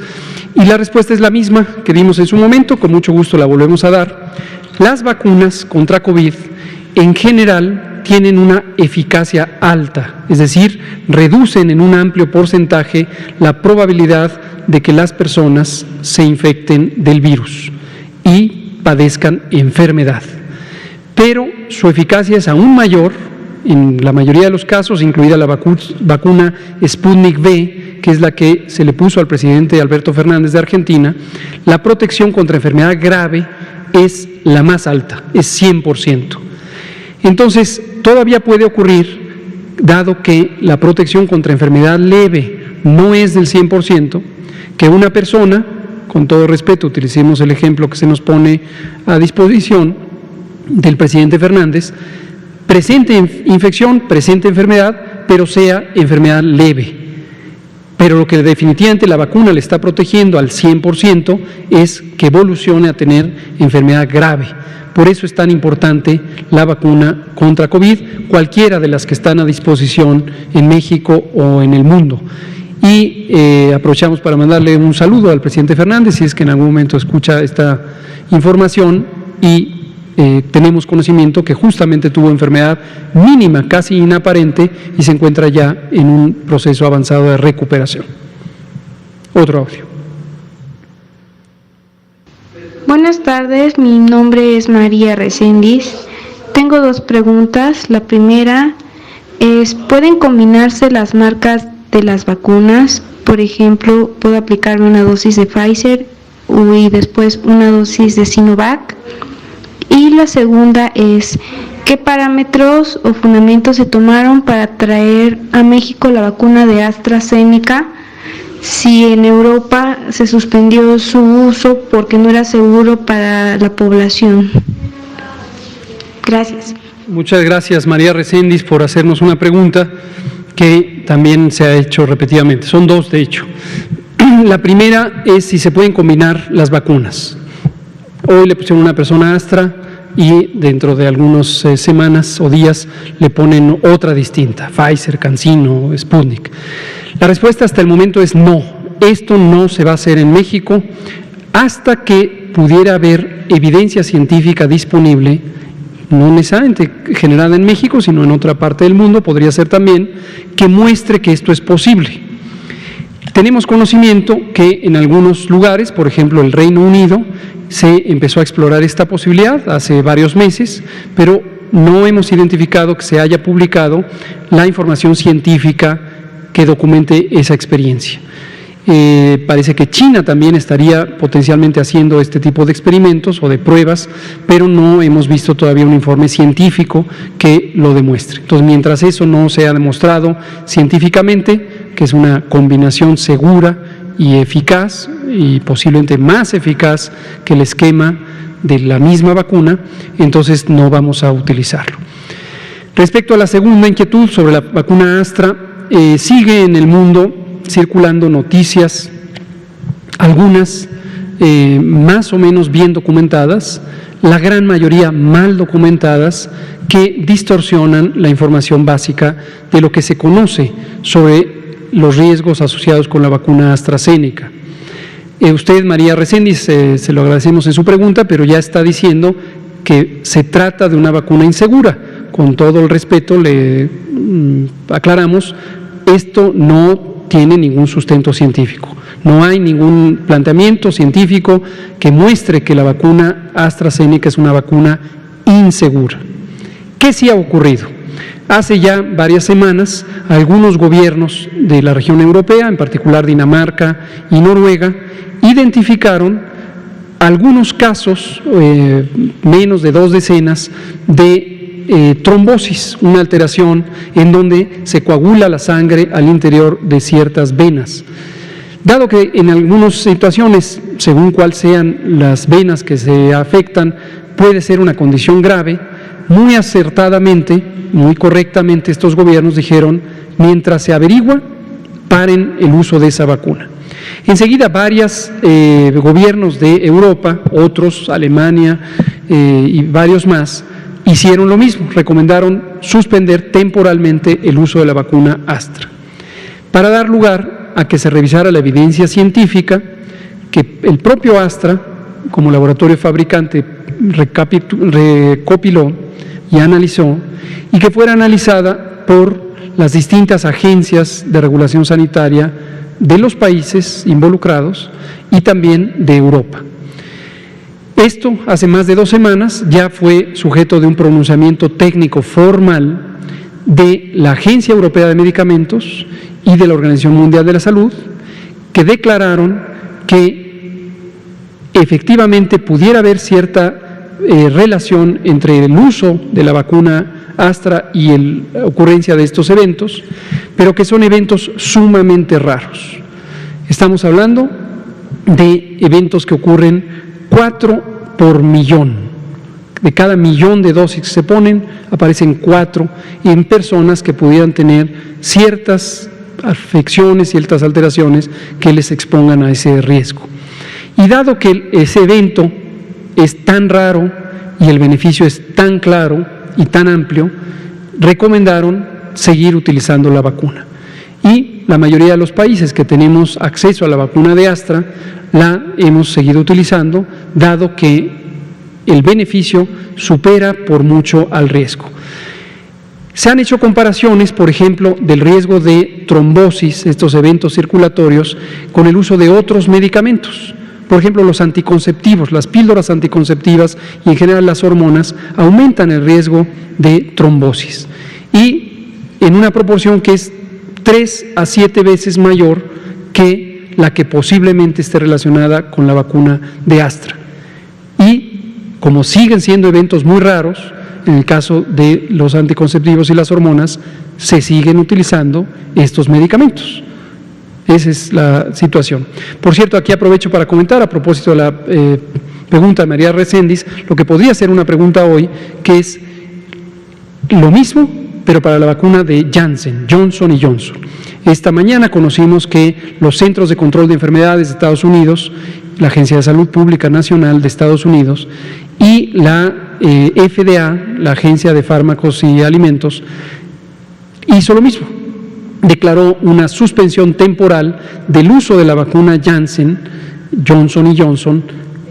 Y la respuesta es la misma que dimos en su momento, con mucho gusto la volvemos a dar. Las vacunas contra COVID, en general, tienen una eficacia alta, es decir, reducen en un amplio porcentaje la probabilidad de que las personas se infecten del virus y padezcan enfermedad. Pero su eficacia es aún mayor en la mayoría de los casos, incluida la vacuna Sputnik V, que es la que se le puso al presidente Alberto Fernández de Argentina. La protección contra enfermedad grave es la más alta, es 100%. Entonces, todavía puede ocurrir, dado que la protección contra enfermedad leve no es del 100%, que una persona, con todo respeto, utilicemos el ejemplo que se nos pone a disposición del presidente Fernández, presente infección, presente enfermedad, pero sea enfermedad leve. Pero lo que definitivamente la vacuna le está protegiendo al 100% es que evolucione a tener enfermedad grave. Por eso es tan importante la vacuna contra COVID, cualquiera de las que están a disposición en México o en el mundo. Y aprovechamos para mandarle un saludo al presidente Fernández, si es que en algún momento escucha esta información, y tenemos conocimiento que justamente tuvo enfermedad mínima, casi inaparente, y se encuentra ya en un proceso avanzado de recuperación. Otro audio. Buenas tardes, mi nombre es María Reséndiz. Tengo dos preguntas. La primera es, ¿pueden combinarse las marcas de las vacunas? Por ejemplo, ¿puedo aplicarme una dosis de Pfizer y después una dosis de Sinovac? Y la segunda es, ¿qué parámetros o fundamentos se tomaron para traer a México la vacuna de AstraZeneca? Si en Europa se suspendió su uso porque no era seguro para la población. Gracias. Muchas gracias, María Reséndiz, por hacernos una pregunta que también se ha hecho repetidamente. Son dos, de hecho. La primera es si se pueden combinar las vacunas. Hoy le pusieron una persona Astra y dentro de algunas semanas o días le ponen otra distinta, Pfizer, CanSino, Sputnik. La respuesta hasta el momento es no. Esto no se va a hacer en México hasta que pudiera haber evidencia científica disponible, no necesariamente generada en México, sino en otra parte del mundo, podría ser también, que muestre que esto es posible. Tenemos conocimiento que en algunos lugares, por ejemplo el Reino Unido, se empezó a explorar esta posibilidad hace varios meses, pero no hemos identificado que se haya publicado la información científica que documente esa experiencia. Parece que China también estaría potencialmente haciendo este tipo de experimentos o de pruebas, pero no hemos visto todavía un informe científico que lo demuestre. Entonces, mientras eso no sea demostrado científicamente, que es una combinación segura y eficaz, y posiblemente más eficaz que el esquema de la misma vacuna, entonces no vamos a utilizarlo. Respecto a la segunda inquietud sobre la vacuna Astra, sigue en el mundo circulando noticias, algunas más o menos bien documentadas, la gran mayoría mal documentadas, que distorsionan la información básica de lo que se conoce sobre los riesgos asociados con la vacuna AstraZeneca. Usted, María Reséndiz, se lo agradecemos en su pregunta, pero ya está diciendo que se trata de una vacuna insegura. Con todo el respeto le aclaramos, esto no tiene ningún sustento científico. No hay ningún planteamiento científico que muestre que la vacuna AstraZeneca es una vacuna insegura. ¿Qué sí ha ocurrido? Hace ya varias semanas, algunos gobiernos de la región europea, en particular Dinamarca y Noruega, identificaron algunos casos, menos de 2 decenas, de trombosis, una alteración en donde se coagula la sangre al interior de ciertas venas. Dado que en algunas situaciones, según cuál sean las venas que se afectan, puede ser una condición grave, muy acertadamente, muy correctamente estos gobiernos dijeron, mientras se averigua, paren el uso de esa vacuna. Enseguida varios gobiernos de Europa, otros, Alemania y varios más, hicieron lo mismo, recomendaron suspender temporalmente el uso de la vacuna Astra, para dar lugar a que se revisara la evidencia científica que el propio Astra, como laboratorio fabricante, recopiló y analizó, y que fuera analizada por las distintas agencias de regulación sanitaria de los países involucrados y también de Europa. Esto, hace más de 2 semanas, ya fue sujeto de un pronunciamiento técnico formal de la Agencia Europea de Medicamentos y de la Organización Mundial de la Salud, que declararon que efectivamente pudiera haber cierta relación entre el uso de la vacuna Astra y la ocurrencia de estos eventos, pero que son eventos sumamente raros. Estamos hablando de eventos que ocurren 4 por millón. De cada millón de dosis que se ponen, aparecen 4 en personas que pudieran tener ciertas afecciones, ciertas alteraciones que les expongan a ese riesgo. Y dado que ese evento es tan raro y el beneficio es tan claro y tan amplio, recomendaron seguir utilizando la vacuna. Y la mayoría de los países que tenemos acceso a la vacuna de Astra, la hemos seguido utilizando, dado que el beneficio supera por mucho al riesgo. Se han hecho comparaciones, por ejemplo, del riesgo de trombosis, estos eventos circulatorios, con el uso de otros medicamentos. Por ejemplo, los anticonceptivos, las píldoras anticonceptivas y en general las hormonas aumentan el riesgo de trombosis y en una proporción que es 3 a 7 veces mayor que la que posiblemente esté relacionada con la vacuna de Astra. Y como siguen siendo eventos muy raros, en el caso de los anticonceptivos y las hormonas, se siguen utilizando estos medicamentos. Esa es la situación. Por cierto, aquí aprovecho para comentar, a propósito de la pregunta de María Reséndiz, lo que podría ser una pregunta hoy, que es lo mismo, pero para la vacuna de Janssen, Johnson & Johnson. Esta mañana conocimos que los Centros de Control de Enfermedades de Estados Unidos, la Agencia de Salud Pública Nacional de Estados Unidos y la FDA, la Agencia de Fármacos y Alimentos, hizo lo mismo. Declaró una suspensión temporal del uso de la vacuna Janssen, Johnson & Johnson,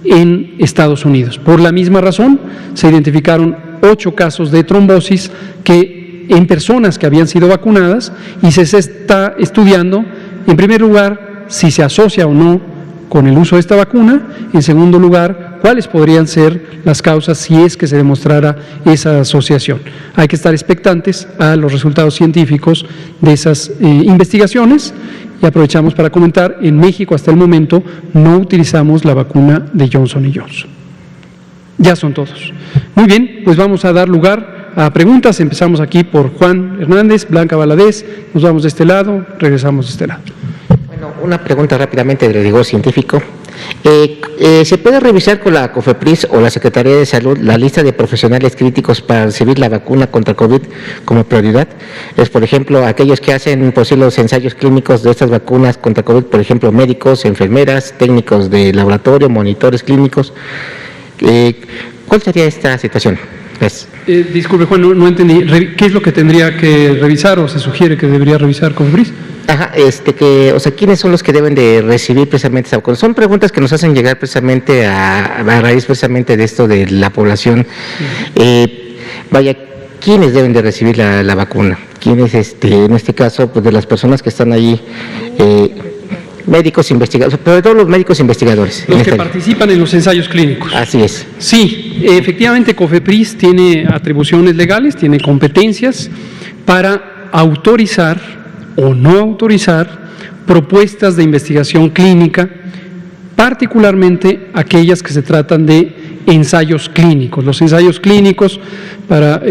en Estados Unidos. Por la misma razón, se identificaron 8 casos de trombosis en personas que habían sido vacunadas y se está estudiando, en primer lugar, si se asocia o no con el uso de esta vacuna, en segundo lugar, cuáles podrían ser las causas si es que se demostrara esa asociación. Hay que estar expectantes a los resultados científicos de esas investigaciones y aprovechamos para comentar, en México hasta el momento no utilizamos la vacuna de Johnson & Johnson. Ya son todos. Muy bien, pues vamos a dar lugar a preguntas. Empezamos aquí por Juan Hernández, Blanca Valadez, nos vamos de este lado, regresamos de este lado. Bueno, una pregunta rápidamente de rigor científico. ¿Se puede revisar con la COFEPRIS o la Secretaría de Salud la lista de profesionales críticos para recibir la vacuna contra COVID como prioridad? Es, por ejemplo, aquellos que hacen posibles ensayos clínicos de estas vacunas contra COVID, por ejemplo, médicos, enfermeras, técnicos de laboratorio, monitores clínicos. ¿Cuál sería esta situación? Gracias. Disculpe, Juan, no entendí. ¿Qué es lo que tendría que revisar o se sugiere que debería revisar COFEPRIS? Ajá, ¿quiénes son los que deben de recibir precisamente esa vacuna? Son preguntas que nos hacen llegar precisamente a raíz precisamente de esto de la población. ¿Quiénes deben de recibir la vacuna? ¿Quiénes, en este caso, pues de las personas que están ahí, médicos investigadores, pero de todos los médicos investigadores? Los que participan en los ensayos clínicos. Así es. Sí, efectivamente COFEPRIS tiene atribuciones legales, tiene competencias para autorizar o no autorizar propuestas de investigación clínica, particularmente aquellas que se tratan de ensayos clínicos. Los ensayos clínicos, para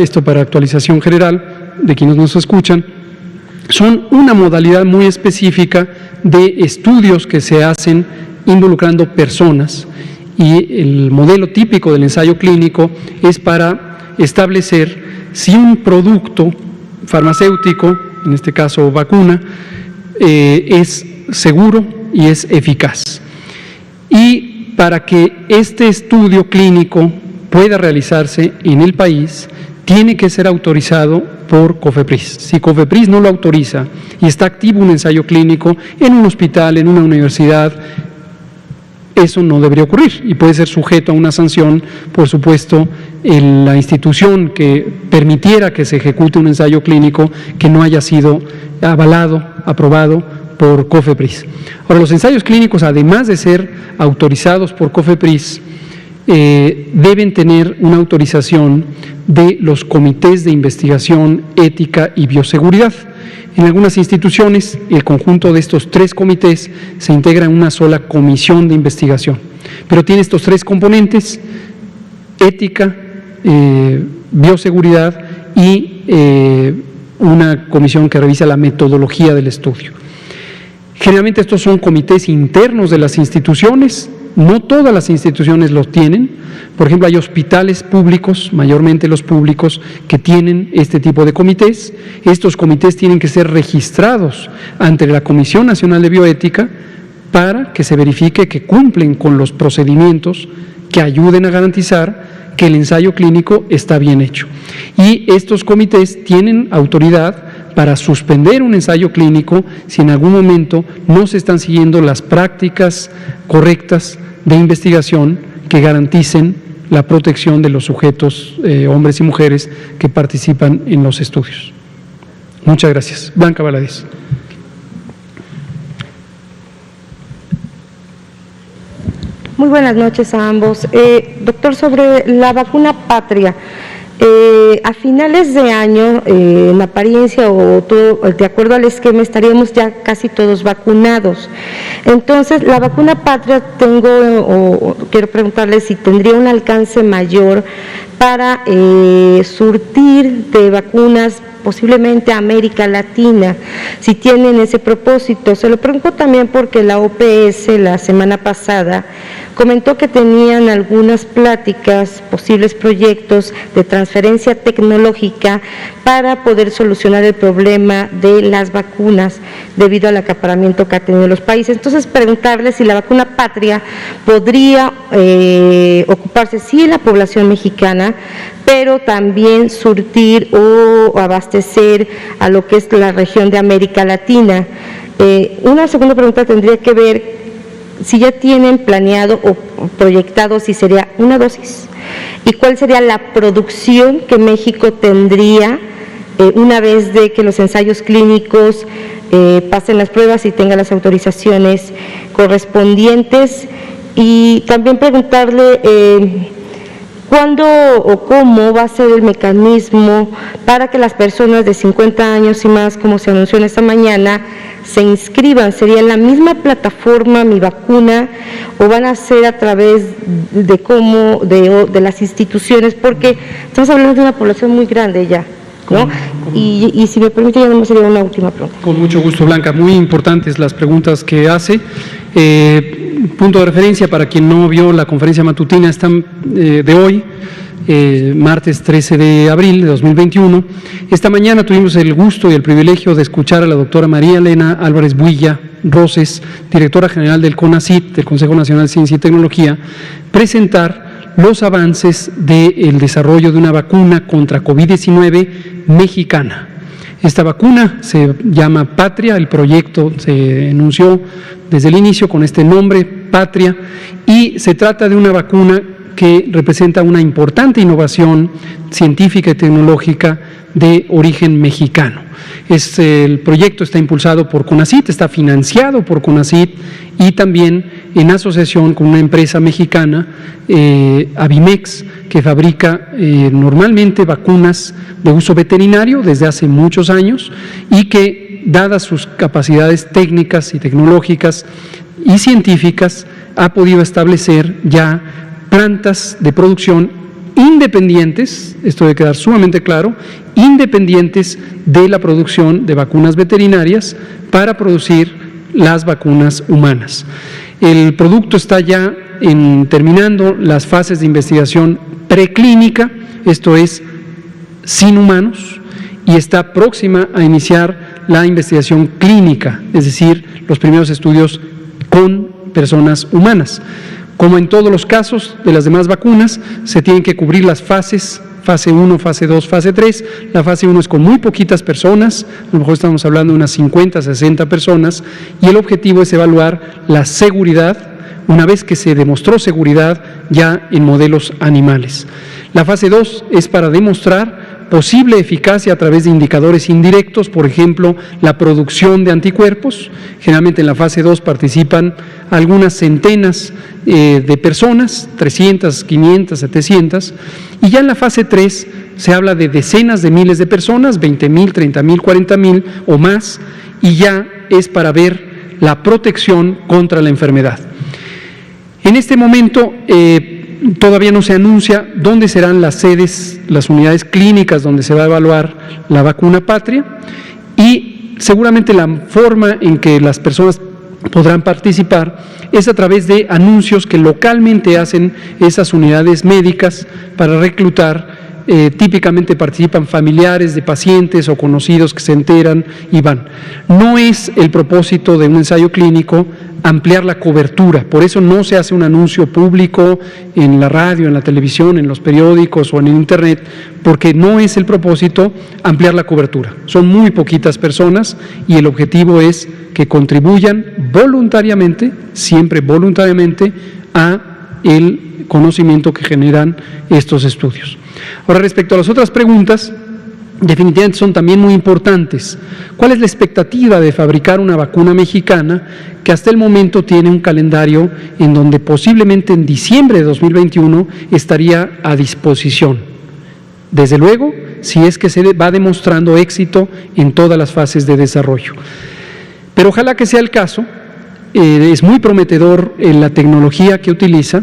actualización general de quienes nos escuchan, son una modalidad muy específica de estudios que se hacen involucrando personas, y el modelo típico del ensayo clínico es para establecer si un producto farmacéutico, en este caso vacuna, es seguro y es eficaz. Y para que este estudio clínico pueda realizarse en el país, tiene que ser autorizado por COFEPRIS. Si COFEPRIS no lo autoriza y está activo un ensayo clínico en un hospital, en una universidad, eso no debería ocurrir y puede ser sujeto a una sanción. Por supuesto, la institución que permitiera que se ejecute un ensayo clínico que no haya sido avalado, aprobado por COFEPRIS. Ahora, los ensayos clínicos, además de ser autorizados por COFEPRIS, deben tener una autorización de los comités de investigación, ética y bioseguridad. En algunas instituciones, el conjunto de estos 3 comités se integra en una sola comisión de investigación, pero tiene estos 3 componentes: ética, bioseguridad y una comisión que revisa la metodología del estudio. Generalmente estos son comités internos de las instituciones. No todas las instituciones los tienen. Por ejemplo, hay hospitales públicos, mayormente los públicos, que tienen este tipo de comités. Estos comités tienen que ser registrados ante la Comisión Nacional de Bioética para que se verifique que cumplen con los procedimientos que ayuden a garantizar que el ensayo clínico está bien hecho. Y estos comités tienen autoridad para suspender un ensayo clínico si en algún momento no se están siguiendo las prácticas correctas de investigación que garanticen la protección de los sujetos, hombres y mujeres, que participan en los estudios. Muchas gracias. Blanca Valadez. Muy buenas noches a ambos. Doctor, sobre la vacuna Patria, a finales de año, en apariencia o todo, de acuerdo al esquema, estaríamos ya casi todos vacunados. Entonces, la vacuna Patria, quiero preguntarle si tendría un alcance mayor para surtir de vacunas posiblemente a América Latina, si tienen ese propósito. Se lo pregunto también porque la OPS la semana pasada comentó que tenían algunas pláticas, posibles proyectos de transferencia tecnológica para poder solucionar el problema de las vacunas debido al acaparamiento que ha tenido los países. Entonces, preguntarle si la vacuna Patria podría ocuparse, sí, en la población mexicana, pero también surtir o abastecer a lo que es la región de América Latina. Una segunda pregunta tendría que ver si ya tienen planeado o proyectado si sería una dosis y cuál sería la producción que México tendría una vez de que los ensayos clínicos pasen las pruebas y tengan las autorizaciones correspondientes. Y también preguntarle ¿cuándo o cómo va a ser el mecanismo para que las personas de 50 años y más, como se anunció en esta mañana, se inscriban? ¿Sería en la misma plataforma Mi Vacuna o van a ser a través de las instituciones? Porque estamos hablando de una población muy grande ya, ¿no? Y si me permite, ya no sería una última pregunta. Con mucho gusto, Blanca. Muy importantes las preguntas que hace. Punto de referencia para quien no vio la conferencia matutina de hoy, martes 13 de abril de 2021. Esta mañana tuvimos el gusto y el privilegio de escuchar a la doctora María Elena Álvarez Builla Roses, directora general del CONACYT, del Consejo Nacional de Ciencia y Tecnología, presentar los avances del desarrollo de una vacuna contra COVID-19 mexicana. Esta vacuna se llama Patria, el proyecto se anunció desde el inicio con este nombre, Patria, y se trata de una vacuna que representa una importante innovación científica y tecnológica de origen mexicano. El proyecto está impulsado por CONACYT, está financiado por CONACYT y también en asociación con una empresa mexicana, Avimex, que fabrica normalmente vacunas de uso veterinario desde hace muchos años y que, dadas sus capacidades técnicas y tecnológicas y científicas, ha podido establecer ya plantas de producción independientes, esto debe quedar sumamente claro, independientes de la producción de vacunas veterinarias para producir las vacunas humanas. El producto está ya terminando las fases de investigación preclínica, esto es, sin humanos, y está próxima a iniciar la investigación clínica, es decir, los primeros estudios con personas humanas. Como en todos los casos de las demás vacunas, se tienen que cubrir las fases, fase 1, fase 2, fase 3. La fase 1 es con muy poquitas personas, a lo mejor estamos hablando de unas 50, 60 personas, y el objetivo es evaluar la seguridad, una vez que se demostró seguridad ya en modelos animales. La fase 2 es para demostrar posible eficacia a través de indicadores indirectos, por ejemplo, la producción de anticuerpos. Generalmente en la fase 2 participan algunas centenas de personas, 300, 500, 700, y ya en la fase 3 se habla de decenas de miles de personas, 20,000, 30,000, 40,000 o más, y ya es para ver la protección contra la enfermedad. En este momento todavía no se anuncia dónde serán las sedes, las unidades clínicas donde se va a evaluar la vacuna Patria, y seguramente la forma en que las personas podrán participar es a través de anuncios que localmente hacen esas unidades médicas para reclutar. Típicamente participan familiares de pacientes o conocidos que se enteran y van. No es el propósito de un ensayo clínico ampliar la cobertura, por eso no se hace un anuncio público en la radio, en la televisión, en los periódicos o en el internet, porque no es el propósito ampliar la cobertura. Son muy poquitas personas y el objetivo es que contribuyan voluntariamente, siempre voluntariamente, a el conocimiento que generan estos estudios. Ahora, respecto a las otras preguntas, definitivamente son también muy importantes. ¿Cuál es la expectativa de fabricar una vacuna mexicana que hasta el momento tiene un calendario en donde posiblemente en diciembre de 2021 estaría a disposición? Desde luego, si es que se va demostrando éxito en todas las fases de desarrollo. Pero ojalá que sea el caso, es muy prometedor en la tecnología que utiliza.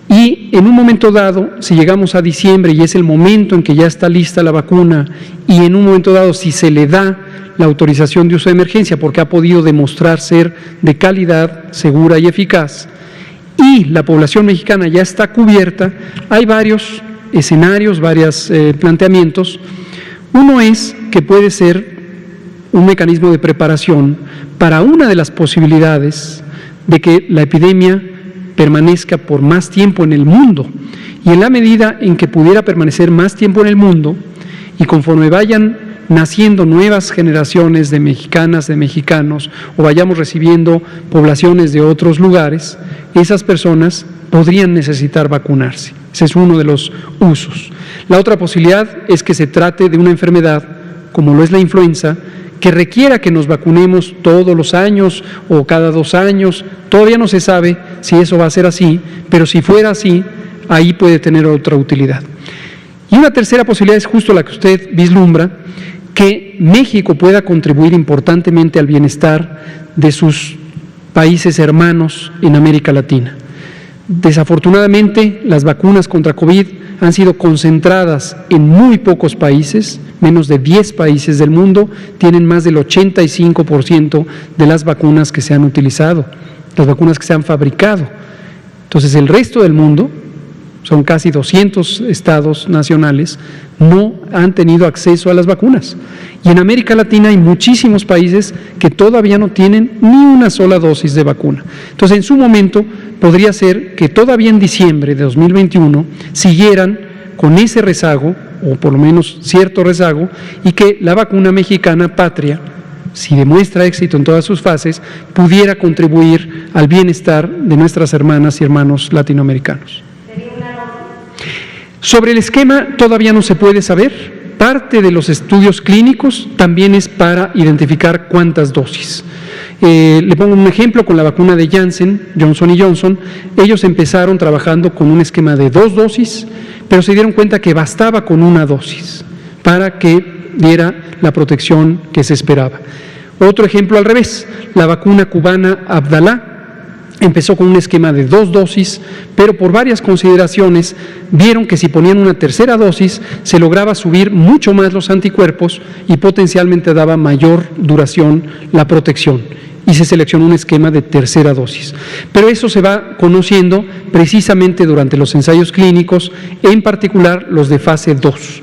Y en un momento dado, si llegamos a diciembre y es el momento en que ya está lista la vacuna, y en un momento dado si se le da la autorización de uso de emergencia porque ha podido demostrar ser de calidad, segura y eficaz, y la población mexicana ya está cubierta, hay varios escenarios, varios planteamientos. Uno es que puede ser un mecanismo de preparación para una de las posibilidades de que la epidemia permanezca por más tiempo en el mundo, y en la medida en que pudiera permanecer más tiempo en el mundo y conforme vayan naciendo nuevas generaciones de mexicanas, de mexicanos, o vayamos recibiendo poblaciones de otros lugares, esas personas podrían necesitar vacunarse. Ese es uno de los usos. La otra posibilidad es que se trate de una enfermedad, como lo es la influenza, que requiera que nos vacunemos todos los años o cada 2 años. Todavía no se sabe si eso va a ser así, pero si fuera así, ahí puede tener otra utilidad. Y una tercera posibilidad es justo la que usted vislumbra, que México pueda contribuir importantemente al bienestar de sus países hermanos en América Latina. Desafortunadamente, las vacunas contra COVID han sido concentradas en muy pocos países, menos de 10 países del mundo tienen más del 85% de las vacunas que se han utilizado, las vacunas que se han fabricado. Entonces, el resto del mundo, son casi 200 estados nacionales, no han tenido acceso a las vacunas. Y en América Latina hay muchísimos países que todavía no tienen ni una sola dosis de vacuna. Entonces, en su momento, podría ser que todavía en diciembre de 2021 siguieran con ese rezago, o por lo menos cierto rezago, y que la vacuna mexicana Patria, si demuestra éxito en todas sus fases, pudiera contribuir al bienestar de nuestras hermanas y hermanos latinoamericanos. Sobre el esquema todavía no se puede saber. Parte de los estudios clínicos también es para identificar cuántas dosis. Le pongo un ejemplo con la vacuna de Janssen, Johnson & Johnson. Ellos empezaron trabajando con un esquema de 2 dosis, pero se dieron cuenta que bastaba con 1 dosis para que diera la protección que se esperaba. Otro ejemplo al revés, la vacuna cubana Abdalá empezó con un esquema de 2 dosis, pero por varias consideraciones vieron que si ponían una tercera dosis se lograba subir mucho más los anticuerpos y potencialmente daba mayor duración la protección, y se seleccionó un esquema de tercera dosis. Pero eso se va conociendo precisamente durante los ensayos clínicos, en particular los de fase 2.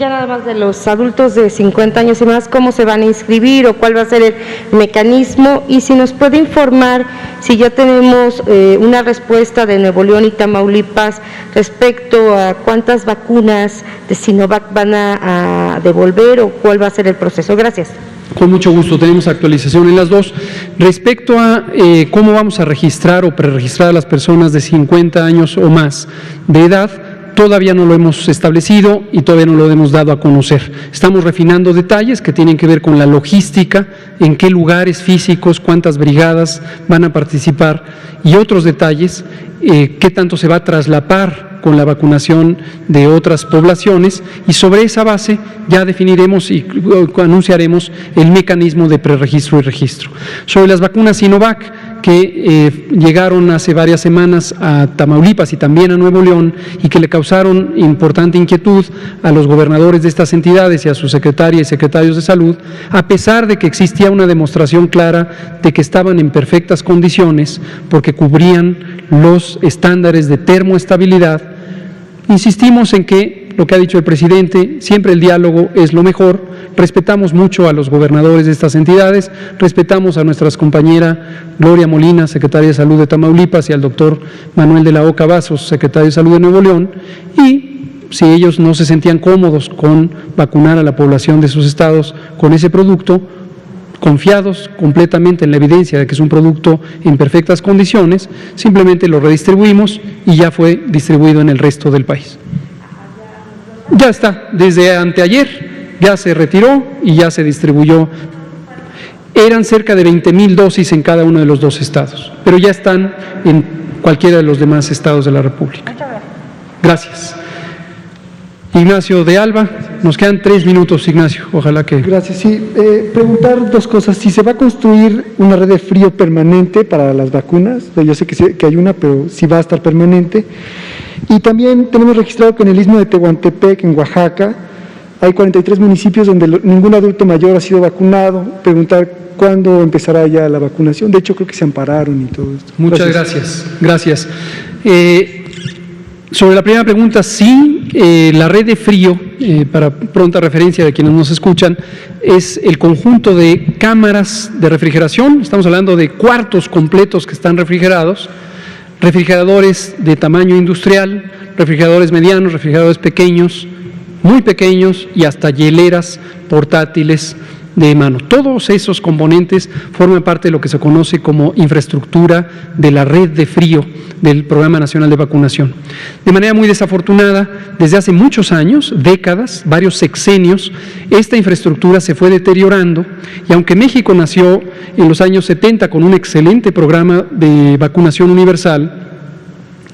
ya nada más de los adultos de 50 años y más, ¿cómo se van a inscribir o cuál va a ser el mecanismo? Y si nos puede informar si ya tenemos una respuesta de Nuevo León y Tamaulipas respecto a cuántas vacunas de Sinovac van a devolver o cuál va a ser el proceso. Gracias. Con mucho gusto, tenemos actualización en las dos. Respecto a cómo vamos a registrar o preregistrar a las personas de 50 años o más de edad, todavía no lo hemos establecido y todavía no lo hemos dado a conocer. Estamos refinando detalles que tienen que ver con la logística, en qué lugares físicos, cuántas brigadas van a participar y otros detalles, qué tanto se va a traslapar con la vacunación de otras poblaciones, y sobre esa base ya definiremos y anunciaremos el mecanismo de preregistro y registro. Sobre las vacunas Sinovac, que llegaron hace varias semanas a Tamaulipas y también a Nuevo León y que le causaron importante inquietud a los gobernadores de estas entidades y a sus secretarias y secretarios de salud, a pesar de que existía una demostración clara de que estaban en perfectas condiciones porque cubrían los estándares de termoestabilidad, insistimos en que lo que ha dicho el presidente, siempre el diálogo es lo mejor. Respetamos mucho a los gobernadores de estas entidades, respetamos a nuestra compañera Gloria Molina, secretaria de Salud de Tamaulipas, y al doctor Manuel de la Oca Vasos, secretario de Salud de Nuevo León, y si ellos no se sentían cómodos con vacunar a la población de sus estados con ese producto, confiados completamente en la evidencia de que es un producto en perfectas condiciones, simplemente lo redistribuimos y ya fue distribuido en el resto del país. Ya está, desde anteayer ya se retiró y ya se distribuyó. Eran cerca de 20,000 dosis en cada uno de los 2 estados, pero ya están en cualquiera de los demás estados de la República. Gracias. Ignacio de Alba, nos quedan 3 minutos, Ignacio, ojalá que... Gracias, sí. Preguntar 2 cosas. Si se va a construir una red de frío permanente para las vacunas, yo sé que hay una, pero si va a estar permanente. Y también tenemos registrado que en el istmo de Tehuantepec, en Oaxaca, hay 43 municipios donde ningún adulto mayor ha sido vacunado. Preguntar cuándo empezará ya la vacunación. De hecho, creo que se ampararon y todo esto. Muchas gracias. Sobre la primera pregunta, sí, la red de frío, para pronta referencia de quienes nos escuchan, es el conjunto de cámaras de refrigeración. Estamos hablando de cuartos completos que están refrigerados, refrigeradores de tamaño industrial, refrigeradores medianos, refrigeradores pequeños, muy pequeños y hasta hieleras portátiles de mano. Todos esos componentes forman parte de lo que se conoce como infraestructura de la red de frío del Programa Nacional de Vacunación. De manera muy desafortunada, desde hace muchos años, décadas, varios sexenios, esta infraestructura se fue deteriorando y aunque México nació en los años 70 con un excelente programa de vacunación universal,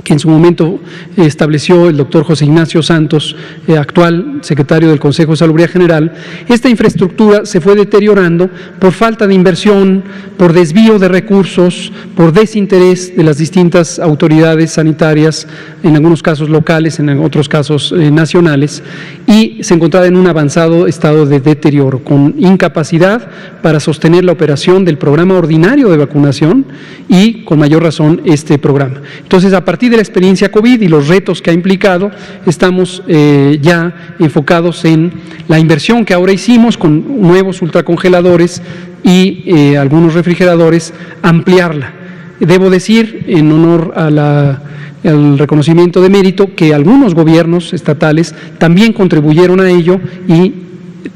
que en su momento estableció el doctor José Ignacio Santos, actual secretario del Consejo de Salubridad General, esta infraestructura se fue deteriorando por falta de inversión, por desvío de recursos, por desinterés de las distintas autoridades sanitarias, en algunos casos locales, en otros casos nacionales, y se encontraba en un avanzado estado de deterioro, con incapacidad para sostener la operación del programa ordinario de vacunación y, con mayor razón, este programa. Entonces, a partir de la experiencia COVID y los retos que ha implicado, estamos ya enfocados en la inversión que ahora hicimos con nuevos ultracongeladores y algunos refrigeradores, ampliarla. Debo decir, en honor a al reconocimiento de mérito, que algunos gobiernos estatales también contribuyeron a ello y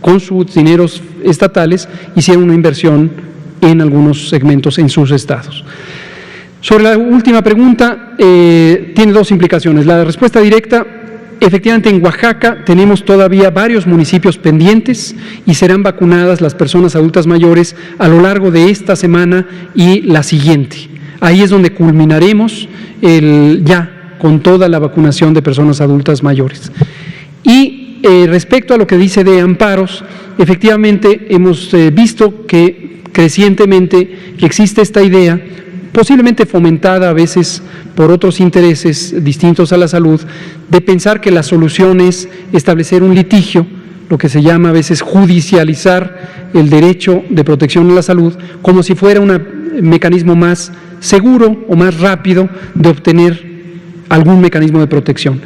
con sus dineros estatales hicieron una inversión en algunos segmentos en sus estados. Sobre la última pregunta, tiene 2 implicaciones. La respuesta directa, efectivamente en Oaxaca tenemos todavía varios municipios pendientes y serán vacunadas las personas adultas mayores a lo largo de esta semana y la siguiente. Ahí es donde culminaremos ya con toda la vacunación de personas adultas mayores. Y respecto a lo que dice de amparos, efectivamente hemos visto que crecientemente existe esta idea, posiblemente fomentada a veces por otros intereses distintos a la salud, de pensar que la solución es establecer un litigio, lo que se llama a veces judicializar el derecho de protección a la salud, como si fuera un mecanismo más seguro o más rápido de obtener algún mecanismo de protección.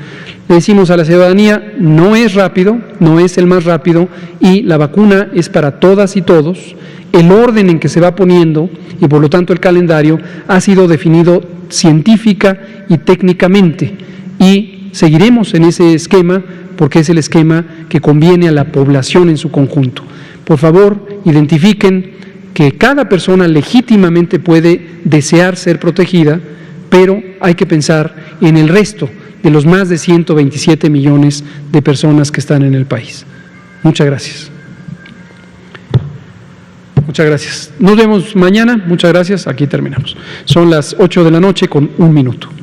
Le decimos a la ciudadanía, no es rápido, no es el más rápido, y la vacuna es para todas y todos. El orden en que se va poniendo y por lo tanto el calendario ha sido definido científica y técnicamente, y seguiremos en ese esquema porque es el esquema que conviene a la población en su conjunto. Por favor, identifiquen que cada persona legítimamente puede desear ser protegida, pero hay que pensar en el resto de los más de 127 millones de personas que están en el país. Muchas gracias. Muchas gracias. Nos vemos mañana. Muchas gracias. Aquí terminamos. Son las 8 de la noche con 1 minuto.